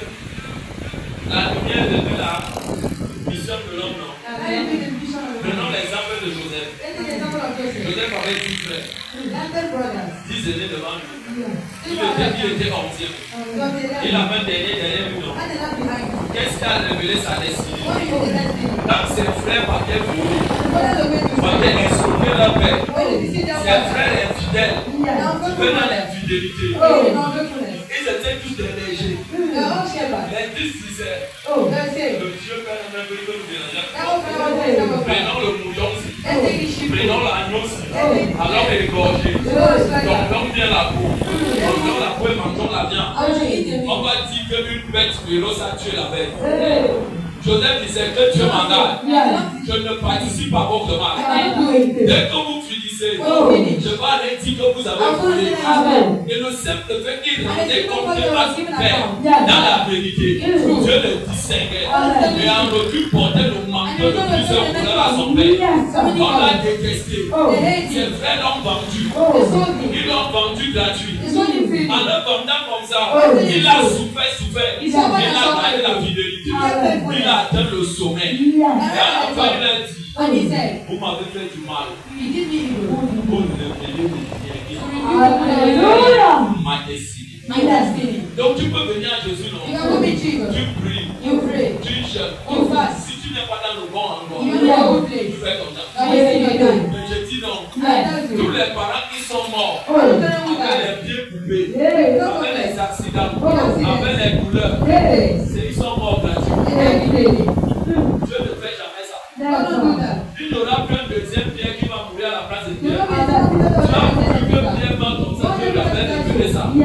la lumière de la mission de l'homme, non. Prenons l'exemple de Joseph. Joseph avait 10 frères. 10 aînés devant lui. Il était 11e. Il avait un dernier lui, non. Qu'est-ce qui a révélé sa destinée? Quand ses frères partaient voler, partaient escroquer leur père. Ses frères infidèles venaient dans l'infidélité. Ils étaient tous des légers. Les 10 disaient, le Dieu Père ne veut que nous déranger. Prenons le mouillon aussi. Prenons l'agneau aussi. Alors égorgé. Donc l'homme vient la peau. Donc la peau et mangeons la viande. On va dire qu'une bête féroce a tué la bête. Joseph disait que Dieu m'en garde. Je ne participe pas à votre mal. Dès que vous finissez, je vais aller dire que vous avez volé. Et le simple fait qu'il rendait compte à son père dans la vérité. Dieu le distinguait. Et en retour portait le manteau de plusieurs couleurs à son père. On l'a détesté. Ses frères l'ont vendu. Ils l'ont vendu gratuit. En attendant comme ça, il a souffert. Il a gagné la fidélité. Il a atteint le sommet. Et à la fin, il a dit, vous m'avez fait du mal. Vous ne ma destinée. Donc tu peux venir à Jésus, non? Tu pries, tu jeûnes. Si tu n'es pas dans le bon endroit, tu fais comme ça. Mais je dis non. Tous les parents qui sont morts, avec les pieds coupés, avec les accidents, avec les douleurs, ils sont morts gratuitement. Dieu ne fait jamais ça. Il y aura plein de deuxième Pierre qui va mourir à la place de Pierre. Tu as voulu que Pierre meure comme ça, Dieu lui avait révélé ça. Tu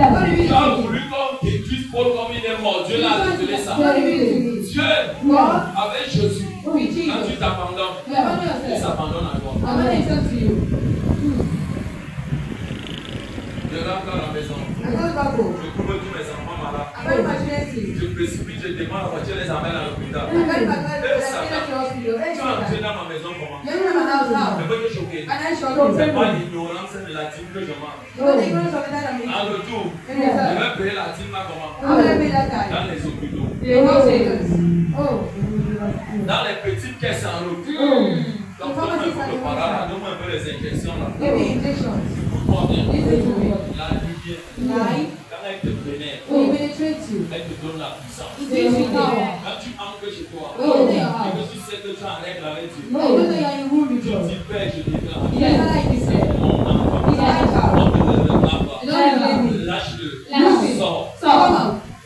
as voulu qu'on détruise Paul comme il est mort, Dieu l'a révélé ça. Dieu, avec Jésus, quand tu t'abandonnes, il s'abandonne à toi. Je rentre à la maison. Je trouve tous mes enfants malades. Je précipite, je demande la voiture, les amène à l'hôpital. Tu es entré dans ma maison comment? Je peux te choquer. C'est pas l'ignorance de la dîme que je mange. En retour, je vais payer la dîme là comment? Dans les hôpitaux. Dans les petites caisses en route. Donc, quand on fait le parole, donne-moi un peu les injections là. Écoute-moi bien. La lumière, quand elle te pénètre, elle te donne la puissance. Quand tu entres chez toi, et que tu sais que tu es en règle avec Dieu, tu dis Père, je déclare. Mon enfant, lâche-le, sors.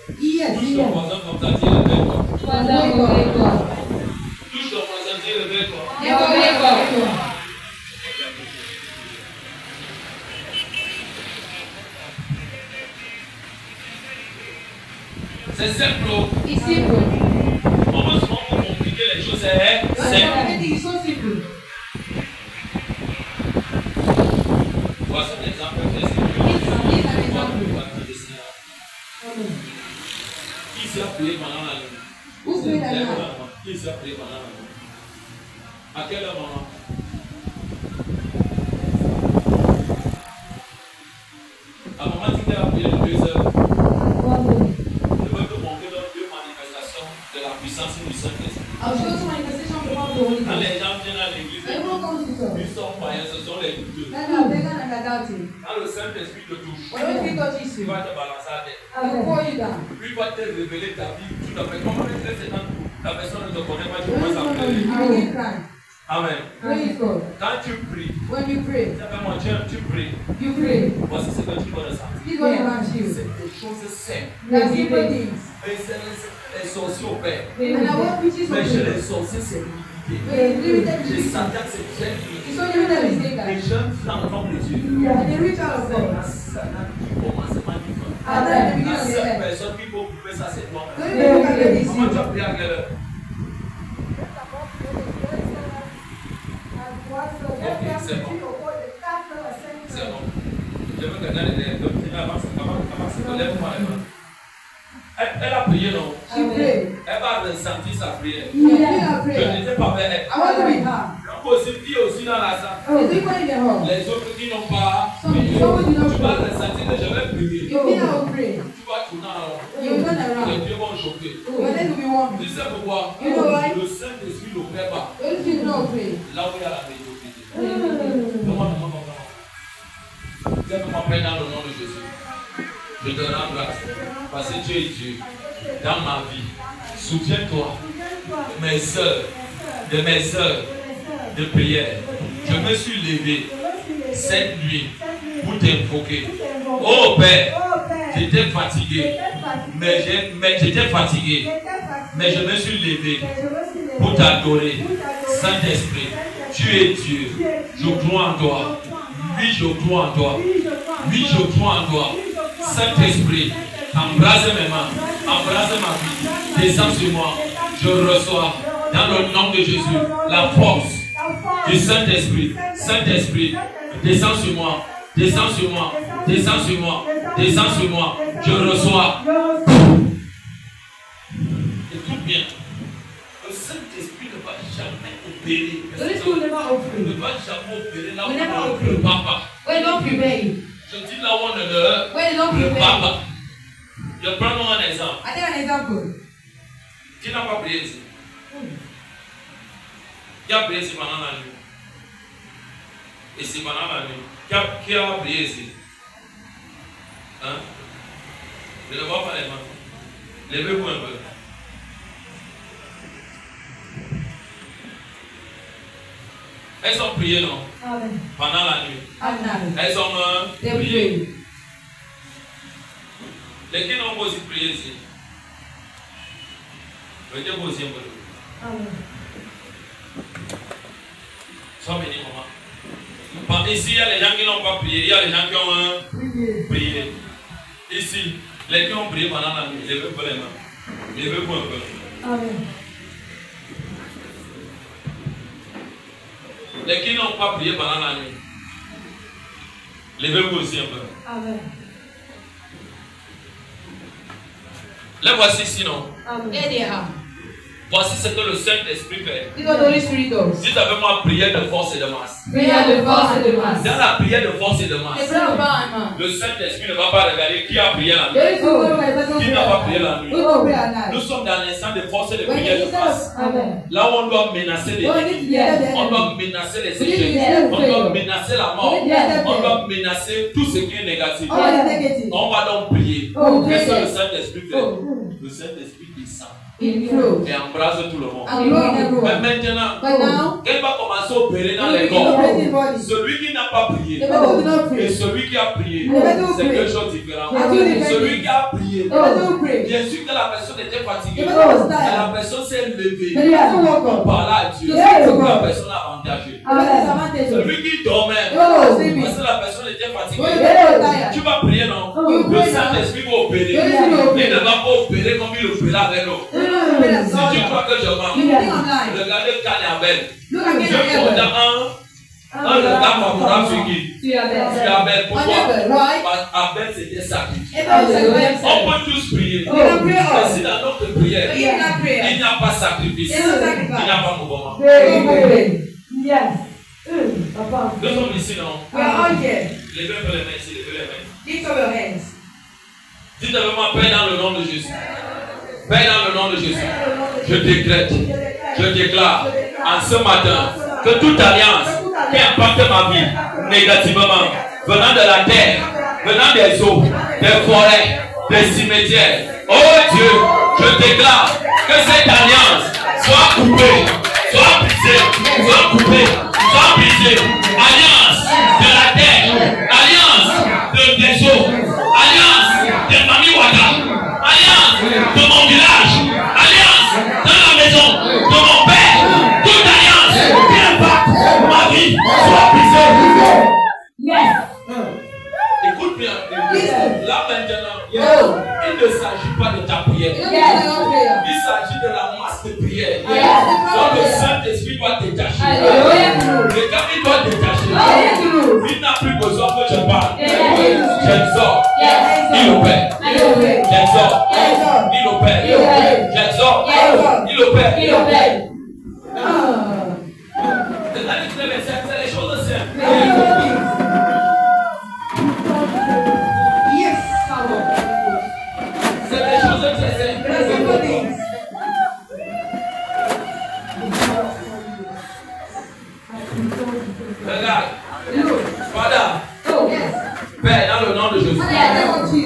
Touche ton voisin comme ça, dis réveille-toi. Touche ton voisin, dis réveille-toi. C'est simple. On veut souvent compliquer les choses. C'est simple. Voici l'exemple très simple. Qui s'est appelé pendant la nuit? Qui s'est appelé pendant la nuit? À quel moment? À un moment, tu t'es appelé de 2 heures. De la puissance du Saint-Esprit. Quand les gens viennent à l'église, ils sont païens, ce sont les douteux. Quand le Saint-Esprit te touche, il va te balancer à terre. Puis il va te révéler ta vie. Tu t'appelles comment la personne ne te connaît pas, tu commences à pleurer. Amen. Quand tu pries, tu pries. Voici ce que tu dois ressentir. C'est des choses simples. Et c'est les sorciers au Père. Mais chez les sorciers, c'est limité. Chez Satan, c'est très limité. Les jeunes enfants de Dieu. C'est un commencement différent. La seule personne qui peut occuper ça, c'est toi. Comment tu as prié à quelle heure? Ok, c'est bon. C'est bon. Je veux que les deux petits avant se lève-moi les mains. Elle a prié, non? Elle va ressentir sa prière. Je n'étais pas avec elle. On peut aussi dans la salle. Les autres qui n'ont pas prié, tu vas ressentir que je vais prier. Tu vas tourner alors. Les dieux vont choquer. Tu sais pourquoi? Le Saint-Esprit n'opère pas là où il y a la médiocrité. Comment je m'appelle dans le nom de Jésus. Je te rends grâce parce que Dieu est Dieu. Dans ma vie, souviens-toi de mes heures de prière. Je me suis levé cette nuit pour t'invoquer. Oh Père, j'étais fatigué, mais je me suis levé pour t'adorer. Saint-Esprit, tu es Dieu. Je crois en toi. Oui, je crois en toi. Oui, je crois en toi. Saint-Esprit, embrasse mes mains, embrasse ma vie, descends sur moi. Je reçois dans le nom de Jésus la force du Saint-Esprit. Saint-Esprit, descends sur moi, descends sur moi, descends sur moi, descends sur moi. Je reçois. Écoute bien. Le Saint-Esprit ne va jamais opérer. Ne va jamais opérer là où on ne peut pas. Je dis là où on ne prépare pas. Je prends un exemple. Qui n'a pas prié ici? Qui a prié ici pendant la nuit? Ici pendant la nuit. Qui a prié ici? Hein? Je ne vois pas les mains. Levez-vous un peu. Elles ont prié, non? Amen. Pendant la nuit. Amen. Elles ont prié. Les qui n'ont pas aussi prié ici? Venez vous aussi un peu. Amen. Sois béni, maman. Ici, il y a les gens qui n'ont pas prié. Il y a les gens qui ont prié. Ici, les qui ont prié pendant la nuit. Levez-vous les mains. Levez-vous un peu. Amen. Les qui n'ont pas prié pendant la nuit. Levez-vous aussi un peu. Amen. Les voici ici, non? Amen. Voici ce que le Saint-Esprit fait. Dites avec moi prière de force et de masse. Prière de force et de masse. Dans la prière de force et de masse, le Saint-Esprit ne va pas regarder qui a prié la nuit, qui n'a pas prié la nuit. Nous sommes dans l'instant de force et de prière de masse. Là où on doit menacer les ennemis, on doit menacer les échecs, on doit menacer la mort, on doit menacer tout ce qui est négatif. On va donc prier. Qu'est-ce que le Saint-Esprit fait? Le Saint-Esprit descend et embrasse tout le monde. Mais maintenant, qu'elle va commencer à opérer dans les corps. Celui qui n'a pas prié et celui qui a prié, c'est deux choses différentes. Celui qui a prié, bien sûr que la personne était fatiguée, mais la personne s'est levée pour parler à Dieu. La personne a avantagé. Celui qui dormait, parce que la personne était fatiguée, tu vas prier, non? Le Saint-Esprit va opérer. Il ne va pas opérer comme il opérait avec l'autre. Si tu crois que je mens, regardez Cain et Abel. Je compte un regard favorable sur qui? Sur Abel. Pourquoi? Abel c'était sacrifié. On peut tous prier. Mais si dans notre prière, il n'y a pas sacrifice, il n'y a pas mouvement. Nous sommes ici, non? Levez un peu les mains ici, levez les mains. Dites avec moi, Père, dans le nom de Jésus. Père, dans le nom de Jésus, je décrète, je déclare en ce matin que toute alliance qui impacte ma vie négativement, venant de la terre, venant des eaux, des forêts, des cimetières, oh Dieu, je déclare que cette alliance soit coupée, soit brisée, soit coupée, soit brisée. Alliance de la terre, alliance des eaux, alliance de Mami Wada, alliance de mon village, alliance dans la maison de mon père, toute alliance qui impacte ma vie soit brisée. Yes. Écoute bien, là maintenant, il ne s'agit pas de ta prière, il s'agit de la masse de prière. Donc le Saint-Esprit doit détacher, le cas il doit détacher, il n'a plus besoin que je parle. J'exhorte, il opère. J'exhorte, il opère. J'exhorte, il opère. C'est les choses simples. C'est des choses très simples. Regarde. Voilà. Père, dans le nom de Jésus,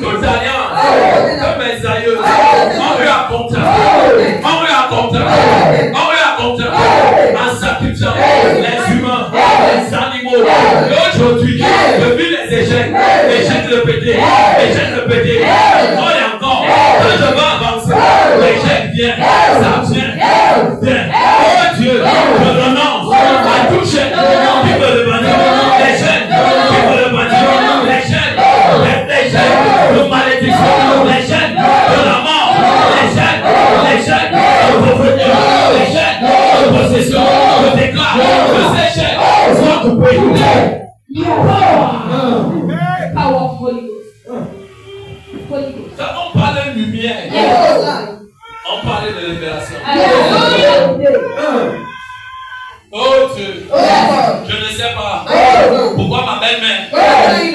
toute alliance de mes aïeux, on lui raconte, en sacrifiant les humains, les animaux. Et aujourd'hui, depuis les échecs répétés, encore et encore, quand je vais avancer, l'échec vient, ça vient. Oh Dieu, je renonce à toute chaîne qui me le bannir, les chaînes qui me le bannir, les chaînes de malédiction, les chaînes de la mort, les chaînes de pauvreté, les chaînes de possession. Je déclare que ces chaînes soient coupées. Power of Holy Ghost. Ça, on parlait de lumière. On parlait de libération. Oh Dieu, je ne sais pas pourquoi ma belle-mère,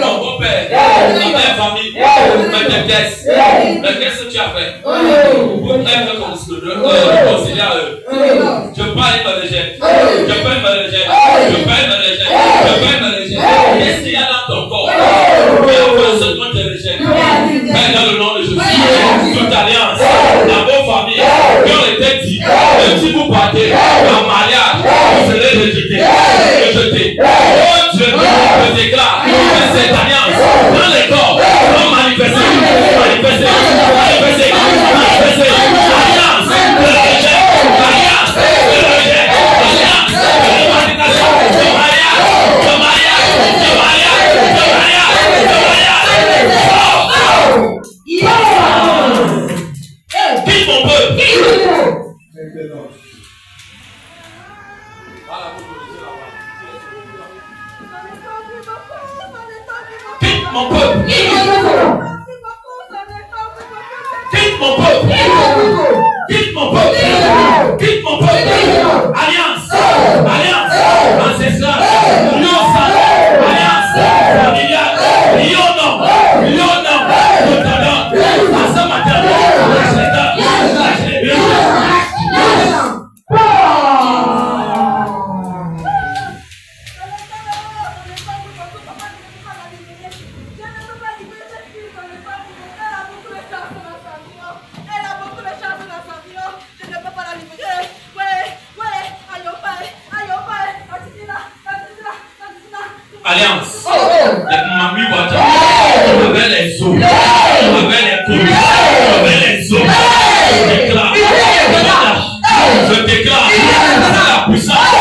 mon beau-père, qu'est-ce que tu as fait? Pour être considéré à eux. Je parle ma légère. Je parle ma légère. Je parle ma légère. Je parle ma légère. Qu'est-ce qu'il y a dans ton corps? Il y a personne contre les légères. Père, dans le nom de Jésus, toute alliance, dans vos familles, qui ont été dit, même si vous partez en mariage, vous serez rejetés. Rejetés. Oh Dieu, je déclare que cette alliance, dans les corps, va manifester. Manifester. Manifester. Manifester. Alliance de rejet. Alliance de rejet. Alliance de revendication. De mariage. De mariage. De mariage. De mariage. De mariage. Quitte mon peuple. Quitte mon peuple. Quitte mon peuple. Quitte mon peuple. Quitte mon peuple. Alliance. Alliance. Ancestrale. Lion sacré. Alliance. Familiale. Lion nom. Lion nom. Je te donne. À ce matin. Je te donne. Alliance. Mamie Wata. Avec les eaux. Avec les couilles. Avec les eaux. Je déclare. La puissance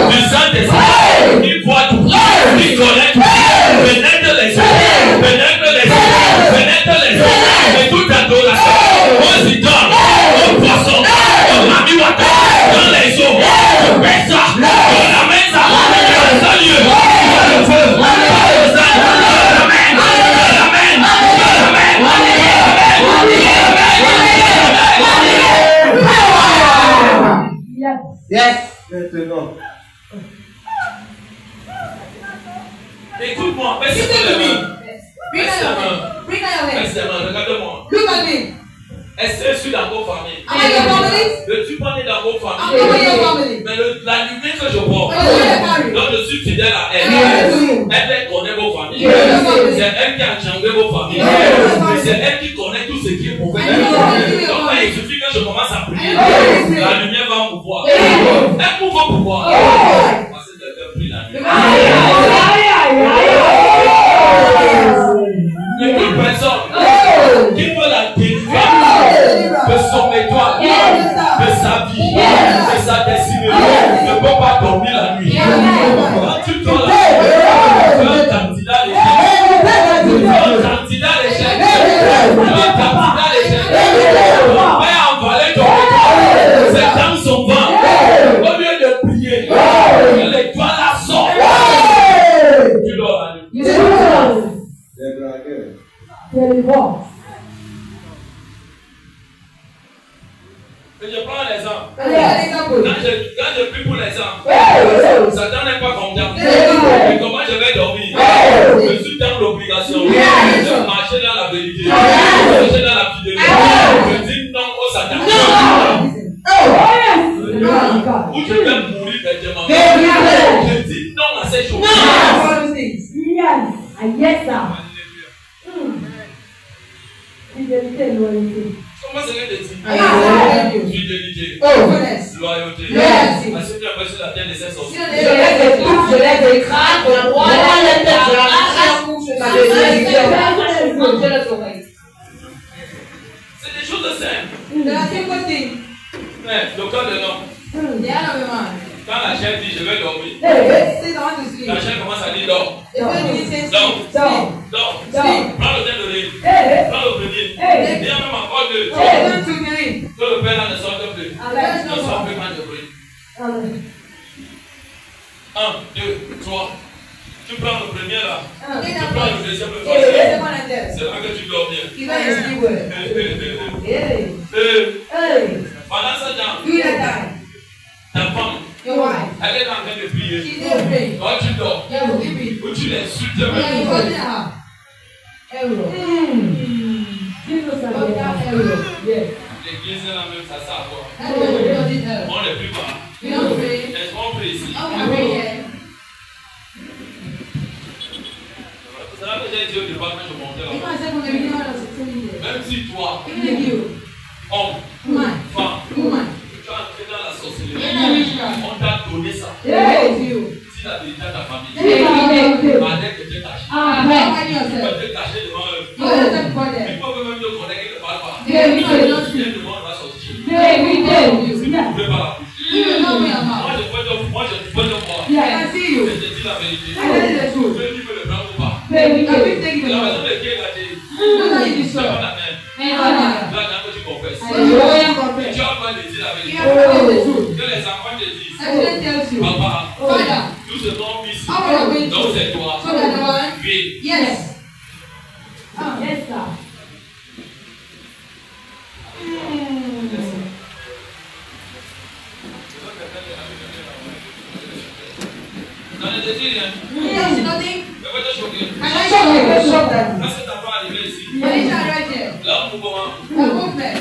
du Saint-Esprit. Il voit tout. Il connaît tout. Pénètre les eaux. Pénètre les eaux. Pénètre les eaux. Et toute adoration. Aux idoles. Aux poissons. Aux Mamie Wata. Dans les eaux. Je fais ça. Je ramène ça. Dans un lieu. Le feu. Yes. Maintenant. Écoute-moi, baisse les mains. Baisse les mains, regarde-moi. Est-ce que je suis dans vos familles? Je suis pas né dans vos familles. Mais la lumière que je porte, donc je suis fidèle à elle. Elle connaît vos familles. C'est elle qui a engendré vos familles. C'est elle qui connaît tout ce qui est mauvais. Donc il suffit que je commence à prier. La lumière va me pouvoir. Elle peut vous pouvoir. Parce que quelqu'un prie la lumière. Mais toute personne qui veut la délivrance de son étoile, de sa vie, de sa destinée, ne peut pas dormir la nuit. Quand tu dois la un candidat l'échec, un candidat l'échec, un candidat l'échec, on va envaler ton étoile, c'est dans son ventre. Au lieu de prier, l'étoile la sort. Tu dois la nuit. Et je prends l'exemple. Quand je prie pour l'exemple, Satan n'est pas content. Et comment je vais dormir? Je suis dans l'obligation de marcher dans la vérité, de marcher dans la fidélité. Je dis non au Satan. Ou je vais mourir bêtement. Je dis non à ces choses. Fidélité, loyauté. Comment c'est que tu dis? Fidélité, loyauté. Est-ce que tu as passé la terre de ces sorciers? Je les écrase, je roi dans les têtes, je c'est des choses simples. Mais le cas de l'homme, quand la chair dit je vais dormir, la chair commence à dire dors. Dors. Prends le temps de rire. Prends le premier. Viens même encore deux. Que le père là ne sorte plus. Ne sorte plus quand je prie. 1, 2, 3. Tu prends le premier là. Tu prends le deuxième, le troisième. C'est là que tu dors bien. Pendant ce temps, ta femme, elle est en train de prier. Toi tu dors. Ou tu l'insultes même. L'église est la même, ça sert à quoi? On n'est plus bas. Est-ce qu'on prie ici? C'est là que j'ai dit au départ quand je montais là. Même si toi, homme, femme, tu as entré dans la sorcellerie, on t'a donné ça. Si la vérité à ta famille, avec que tu es caché. Tu peux te cacher devant eux. Ils peuvent même te connaître quelque part. Il y a une demande va sortir. Si vous ne pouvez pas la bouche. Moi, je peux te voir. Je te dis la vérité. Tu veux le blanc ou pas? La raison de qui est gâtée. C'est pas la même. Là, que tu confesses. Tu as pas de dire la vérité. Que les enfants te disent. Papa, nous serons ici. Donc c'est toi. Oui. Yes. Yes, sir. Dans les désirs, Yes, nothing. je vais te choquer. I like you. Quand cet enfant est arrivé ici, là où comment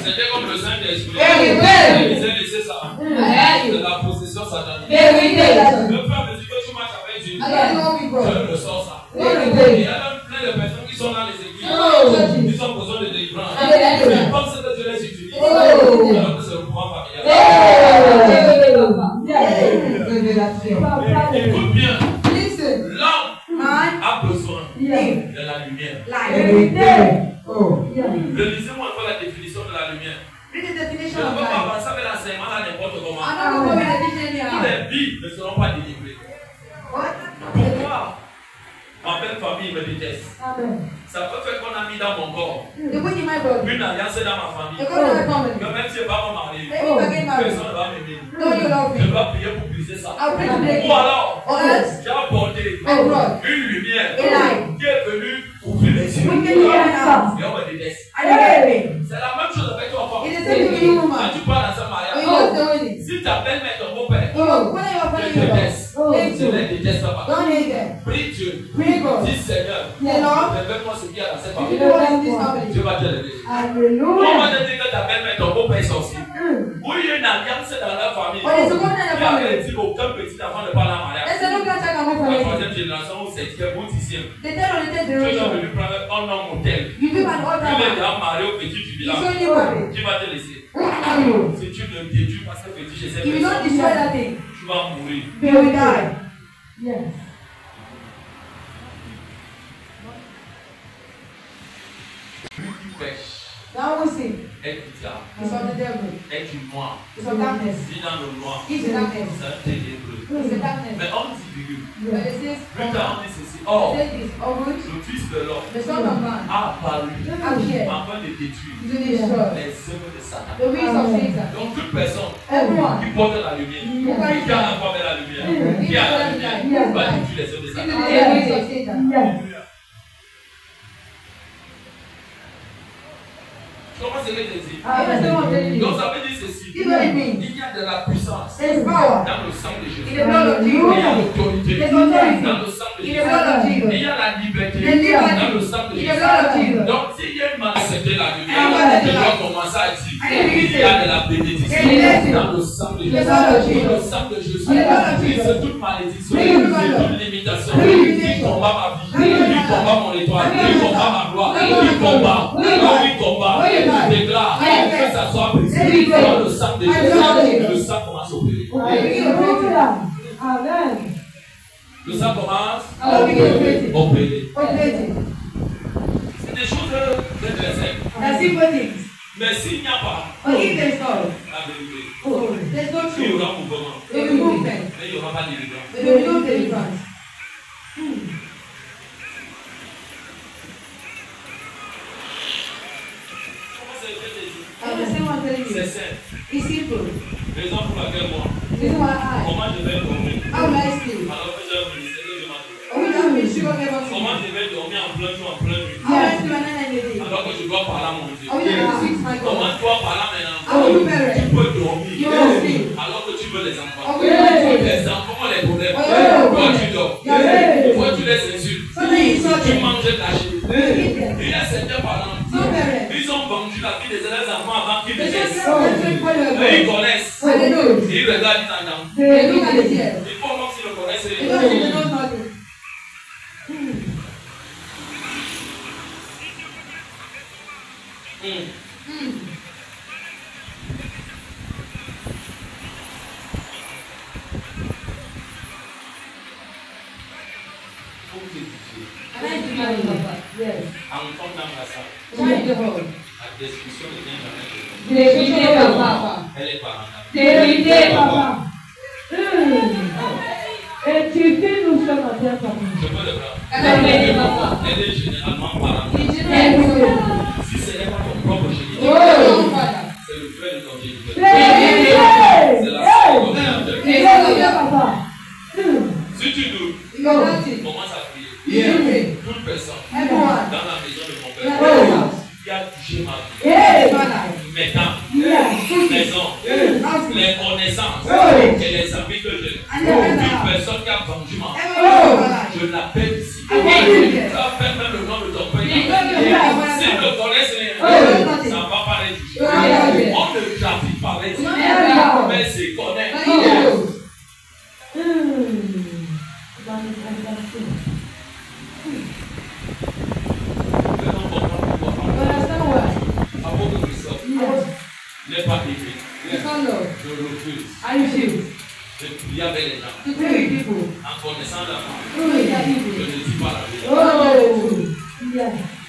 c'était comme le Saint-Esprit. Il disait laisser ça. De la possession satanique. Le frère me dit que tu marches avec Dieu. Je ressens ça. Il y a même plein de personnes qui sont dans les églises. Ils ont besoin de délivrance. Ils pensent que Dieu les utilise. Alors que c'est le pouvoir familial. Écoute bien. L'homme a besoin de la lumière. Relisez-moi encore la définition de la lumière. Je ne peux pas avancer avec l'enseignement là n'importe comment. Toutes les vies ne seront pas délivrées. Pourquoi ma belle famille me déteste? Ça peut faire qu'on a mis dans mon corps une alliance dans ma famille. Que même si je ne vais pas me marier, personne ne va m'aimer. Je dois prier pour briser ça. Ou alors, j'ai apporté une lumière qui est venue ouvrir les yeux. Et on me déteste. C'est la même chose avec toi, femme. Quand tu parles dans ce mariage, si ta belle-mère est ton beau-père, je déteste. Je ne déteste pas. Prie Dieu. Dis Seigneur, révèle-moi ce qu'il y a dans cette famille. Dieu va te lever. Comment te dire que ta belle-mère est ton beau-père sorcier? Où il y a une alliance dans la famille. Il y a dit qu'aucun petit enfant ne parle en mariage. La troisième génération où c'est qui est politicien. Tu es venu prendre un homme modèle. Il est déjà marié au petit du village. Qui va te laisser? Si tu ne détruis pas ce petit chez cette personne, tu vas mourir. Yes. Lui qui pêche Now we see. est du diable. It's of the devil. Est du noir. It's of darkness. Vit dans le noir. It's the darkness. C'est un ténébreux. It's the darkness. Mais on dit figure. But it says, Plus tard on dit ceci. Or, it says this, oh good, le Fils de l'homme the Son of Man a apparu appeared afin de détruire to destroy les œuvres de Satan. the ways of Satan. Donc toute personne Everyone qui porte la lumière, qui a la foi vers la lumière, qui a la lumière, va détruire les œuvres de the Satan. ways of Satan. Comment c'est que je dis? Donc Donc ça veut dire ceci. this is what it means. Il y a de la puissance There's power dans le sang de Jésus. in the blood of Il y a Jesus. l'autorité There's authority dans le sang de in the Jésus. blood of Et il Jesus. y a la liberté There's liberty dans le sang de in the Jésus. blood of Jesus. Donc s'il y a une accepté la lumière, Amen. je dois commencer à dire Amen. il y a de la bénédiction Amen. dans le sang de The Jésus. blood of Jesus. Dans le sang de Jésus. Amen. C'est toute malédiction, Amen. c'est toute limitation. Amen. Il combat ma vie, Amen. il combat mon étoile, Amen. il combat ma gloire, Amen. il combat, Amen. il combat. Amen. Je déclare Amen. que ça soit brisé Amen. dans le sang de Amen. Jésus. Le sang commence à opérer. Amen. Le sang commence à Operating. opérer. Operating. C'est des choses très très simples. That's simple things. Mais s'il n'y a pas But if there's no, la vérité, there's no il y truth. aura mouvement, There will be movement. mais il n'y aura pas de délivrance. There will be no deliverance. Comment c'est que je dis? I understand what I'm telling C'est you. simple. It's simple. Raison pour laquelle moi, This is why I. comment je vais dormir How will I sleep? alors que j'ai un ministère de ma vie? Are we not really sure what we're Comment je vais dormir en plein jour, en plein nuit How will I sleep at night and day? alors que je dois parler à mon Dieu? Are we not speak to my Comment God? toi parler maintenant? How will you parent? Tu peux dormir You will sleep. alors que tu veux les enfants. Are we not sleep? Les enfants ont les problèmes. Oh. Toi tu dors. Yeah. Toi tu les insultes. So they insult Tu them. manges caché. You eat them. Il y a certains parents, Some parents, ils ont ont vendu la vie des élèves enfants avant qu'ils naissent. Ils Ils connaissent. Et ils regardent dans le temps. Ils font comme s'ils le connaissent. Enfant dans la salle. La description ne vient jamais de moi. Elle est parentale. Et tu fais nous ce matin, papa. Je peux le prendre. Elle est généralement parentale. Si ce n'est pas ton propre géniteur, c'est le frère de ton géniteur. C'est la sœur de ton géniteur. Si tu doutes, commence à prier. Toute personne dans la maison de mon père qui a touché ma vie, mes dents, maison, les connaissances et les amis que j'ai, toute personne qui a vendu ma vie, je l'appelle ici. Ça appelle même le nom de ton père. S'ils ne connaissent rien, ça ne va pas les toucher. On ne trafique pas les toucher, mais c'est connaître. N'est pas écrit. Je refuse. Je prie avec les gens. En connaissant la main. Je ne dis pas la vérité.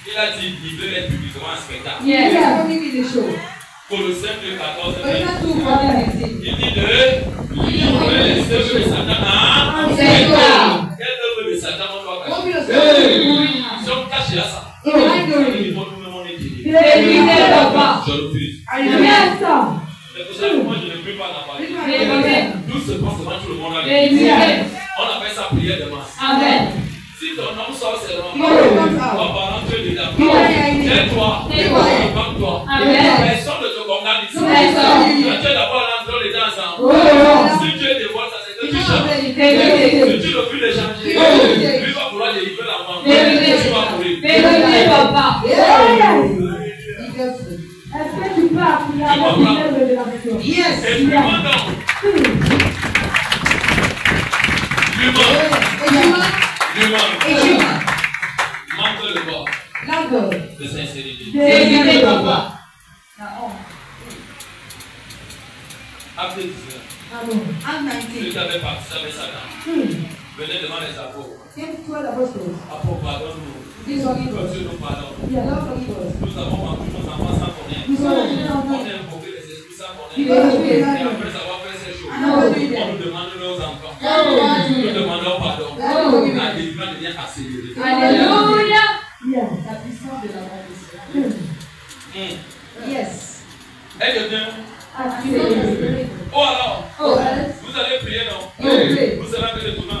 Il a dit qu'il veut mettre publiquement un spectacle. Colossiens 2:14. Il dit de livrer les œuvres de Satan à Satan. Quelle œuvre de Satan on doit cacher? Si on cache là ça, il faut nous-mêmes on est guéris. Je refuse. C'est pour ça que moi je ne peux pas en parler. Tout se passe devant tout le monde. On appelle ça prière de masse. Amen. Si ton nom sort seulement, ton parent te dit d'accord. Tais-toi, calme-toi. Personne ne te condamne ici. Quand tu es d'abord là, les gens ensemble. Si tu es dévoilé, ça c'est que tu changes. Si tu refuses de changer, lui va vouloir délivrer l'enfant. Tu vas mourir. Est-ce que tu peux appuyer à la révélation? Yes. Et puis maintenant, l'humain, manque le corps de sincérité. Après 19, si tu avais participé avec Satan, venez devant les apôtres. Apôtres, pardonne-nous. Que Dieu nous pardonne. Nous avons vendu nos enfants sans connaître. On a invoqué les esprits sans connaître. Et après avoir fait ces choses, on nous demande nos enfants. Nous demandons pardon. La délivrance devient accélérée. Alléluia. La puissance de la malédiction. Yes. Et devient. Oh alors, vous allez prier, non? Vous allez appeler tout le monde.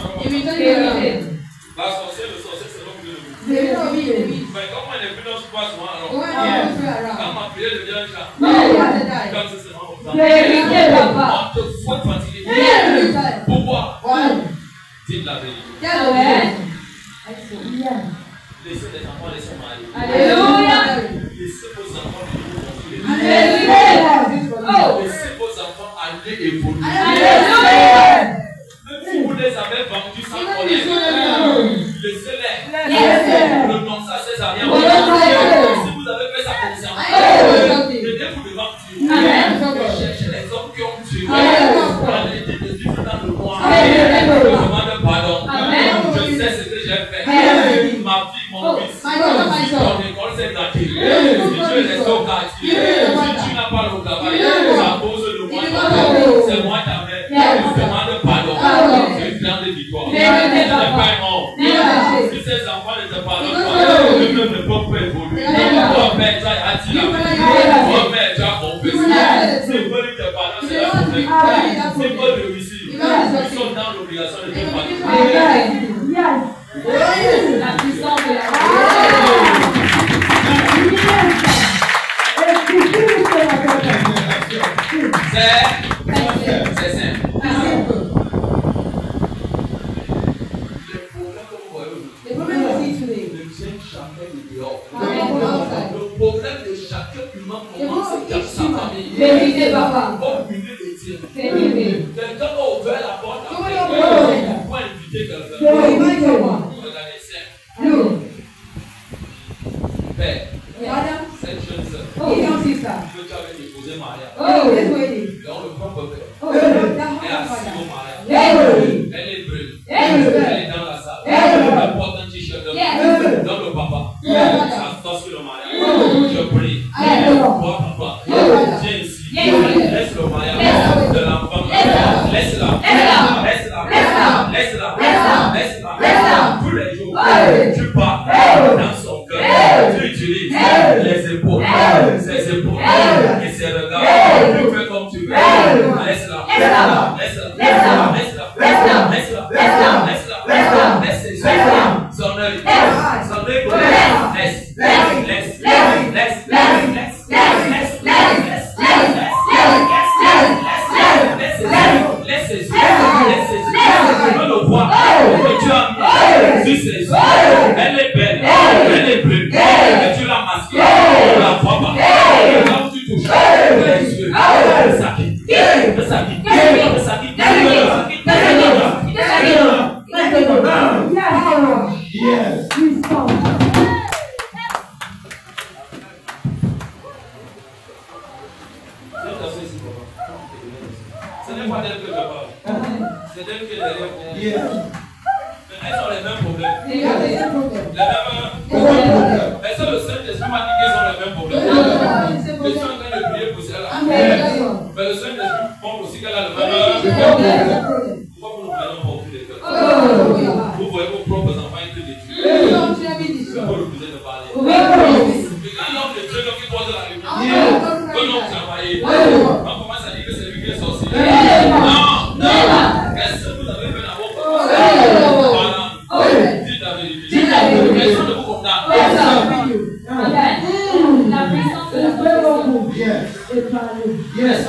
La sorcière, le sorcier, c'est l'homme de vous. Mais comment elle est venue dans ce pas souvent alors? Quand ma prière devient un chat, quand c'est seulement comme ça, on te fouette fatigué. Pourquoi? Dites la vérité. Laissez les enfants laisser marier. Alléluia. Laissez vos enfants vivre. Laissez vos enfants aller évoluer. Même si vous les avez vendus sans connaître, laissez-les. Renoncez à ces alliances. Si vous avez fait ça consciemment, mettez-vous devant Dieu. Cherchez les hommes qui ont Dieu. Allez de vivre dans le noir. Je demande pardon. Je sais ce que j'ai fait. Ma fille, mon fils. Si ton école s'est gâtée, si tu es resté au quartier, si tu n'as pas le travail, c'est à cause de moi. C'est moi ta mère. Je demande pardon. Je viens de victoire. Je n'ai pas un homme. Si ces enfants ne te pardonnent pas, eux-mêmes ne peuvent pas évoluer. Toi, père, tu as attiré. Toi, père, tu as compris. Si Paul te pardonne, c'est la problème. Si Paul réussit, ils sont dans l'obligation de te pardonner. La puissance de la c'est simple. Le problème de chacun inviter quelqu'un. Regardez, c'est Père, cette jeune sœur que tu avais déposé mariage. Et on le prend pour père. Elle est assise au mariage. Elle est brûlée. Elle est dans la salle. Elle porte un t-shirt dans le papa. Ça torse sur le mariage. Je prie. Toi, papa, viens ici. Laisse le mariage de l'enfant. Laisse-la. Tous les jours, tu pars dans son cœur. Tu utilises les épaules, ses épaules et ses regards. Tu fais comme tu veux. Laisse-la. Laisse ses yeux. Son œil. Elle est belle, elle est bleue, mais tu l'as masquée, tu la vois pas. Quand tu touches les yeux, ça quitte. Ce n'est pas d'elle que je parle, c'est d'elle qui est derrière. Elles ont les mêmes problèmes. Mais ça, le Saint-Esprit m'a dit qu'elles ont les mêmes problèmes. Je suis en train de prier pour celle-là. Mais le Saint-Esprit montre aussi qu'elle a le même problème. Pourquoi vous nous prenons pour tous les cœurs? Vous voyez vos propres enfants être détruits. C'est pour refuser de parler. Mais quand l'homme de Dieu qui pose la lumière, que l'homme travaille, on commence à dire que c'est lui qui est sorcier. Non! Qu'est-ce que vous avez fait dans vos propres? Dites la vérité. Personne ne vous condamne. La puissance de la Yes.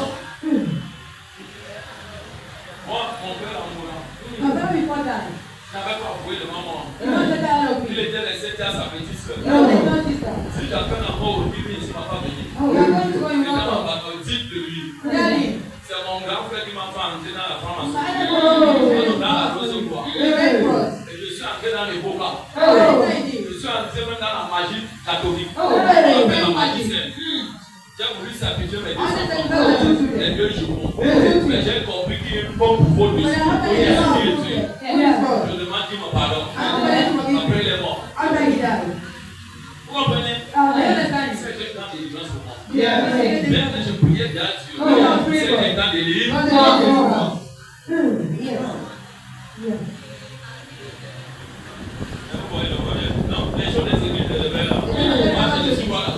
Moi, mon père en mourant, n'avait pas avoué de maman. Il était resté à sa petite soeur. Si j'appelle un mot au début, il ne m'a pas venu. Dites de lui. C'est mon grand frère qui m'a fait entrer dans la formation. Dans la rose bois. Et je suis entré dans les bois. Je suis entré même dans la magie catholique. On appelle la magie sainte. J'ai voulu s'habituer mes deux jours. Mais j'ai compris qu'il y a une bonne pour dessus. Je demande qu'il me pardonne. Après il est mort. Vous comprenez? C'est un temps de délivrance pour moi. Même que je priais bien Dieu. C'est un temps de délivrance. Vous voyez le problème? Non, les choses des églises de l'éveil là. Moi je suis voilà.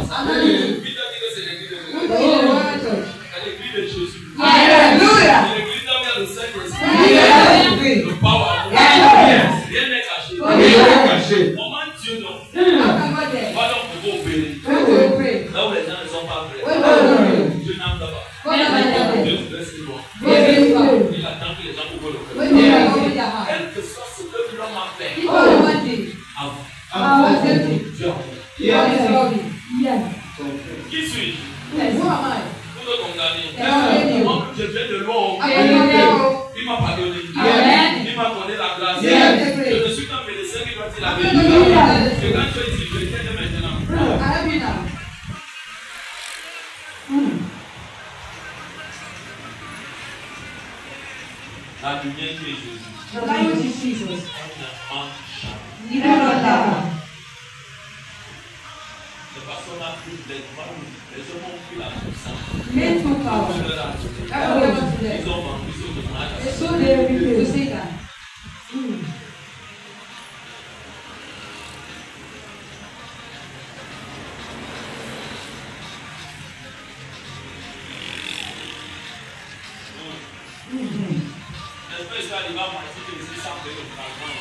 L'église de Jésus. Alléluia. L'église là où il y a le Saint-Esprit. Le power. Rien n'est caché. Comment Dieu donc? Voilà, on peut opérer. Là où les gens ne sont pas prêts. Dieu n'aime pas. Dieu se laisse loin. Il attend que les gens pouvez le faire. Quel que soit ce que l'homme a fait. Avant Dieu. Qui suis-je? Pour te condamner. Moi, je viens de loin. Il m'a pardonné. Il m'a donné la grâce. Je ne suis qu'un médecin qui doit dire la vérité. Et quand tu es ici, je viens de maintenant. La lumière qui est Jésus. Les personnes ont pris des droits, les hommes ont pris la puissance. Ils ont vendu sur le mariage. L'espèce d'arriver à partir de ici sans payer le fragment.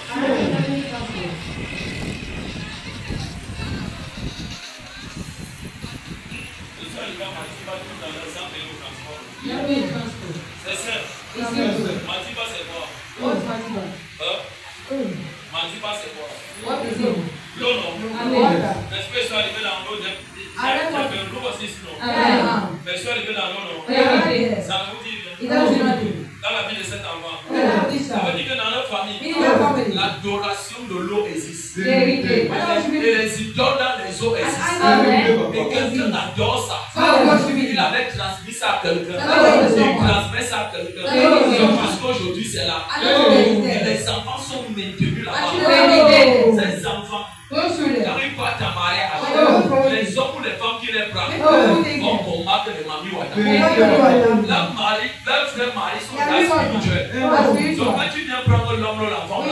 C'est ça. Matiba c'est quoi? Matiba c'est quoi? L'eau non. L'espèce est arrivée dans l'eau. L'eau aussi non. Mais je suis arrivé dans l'eau non. Ça vous dit dans la vie de cet enfant. Ça veut dire que dans notre famille famille, l'adoration de l'eau existe. Et les idoles dans les eaux existent. Et quelqu'un adore ça. Il avait transmis ça à quelqu'un. Il transmet ça à quelqu'un. Jusqu'aujourd'hui, c'est là. Et les enfants sont maintenus là-bas. Ces enfants, n'arrivent pas à t'amarrer avec les hommes ou les femmes qui les prennent. Vont combattre les mamies Wata. Leurs frères maris sont là spirituels. Donc quand tu viens prendre l'homme ou l'enfant, où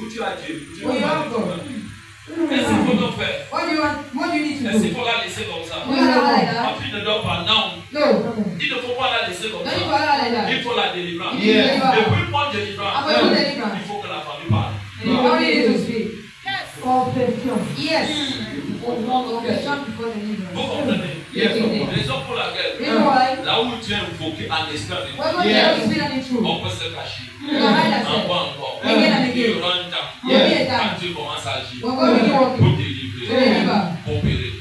tu as Dieu. Qu'est-ce qu'il faut donc faire? Est-ce qu'il faut la laisser comme ça? Ma fille ne dort pas, non. Il ne faut pas la laisser comme ça. Il faut la délivrer. Depuis le mois de délivrance, il faut que la famille parle. Confession. Yes. Vous comprenez? Raison pour laquelle, là où tu es invoqué en esprit, on peut se cacher. Encore. Il rend temps. Quand tu commences à agir, pour délivrer, pour opérer.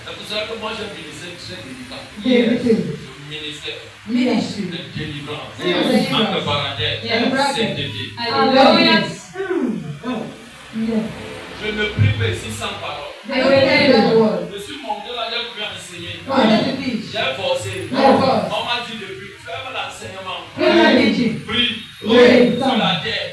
C'est pour ça que moi j'ai ministère très délicat. Ministère de délivrance. Entre parenthèses, c'est je ne prie pas ici sans parole. Je suis monté là, j'ai pu enseigner. J'ai forcé. On m'a dit depuis, ferme l'enseignement. Prie. Sur la terre.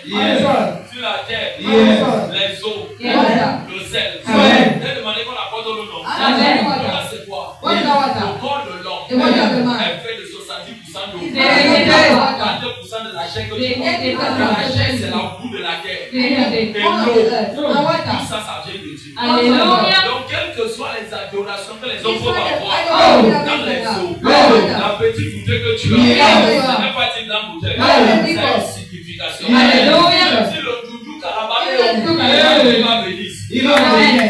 Sur la terre. Les eaux. Le sel. J'ai demandé qu'on apporte le nom. Là, c'est quoi? Le corps de l'homme est fait de 70% d'eau. 42% de la chair que tu manges. La chair, c'est la boue de la terre. Et l'eau. Tout ça, ça vient de Dieu. Donc, quelles que soient les adorations que les hommes peuvent avoir dans les eaux, la petite bouteille que tu as, ce n'est pas une grande bouteille. C'est une signification. Si le doudou carabane, il va venir. Il va venir.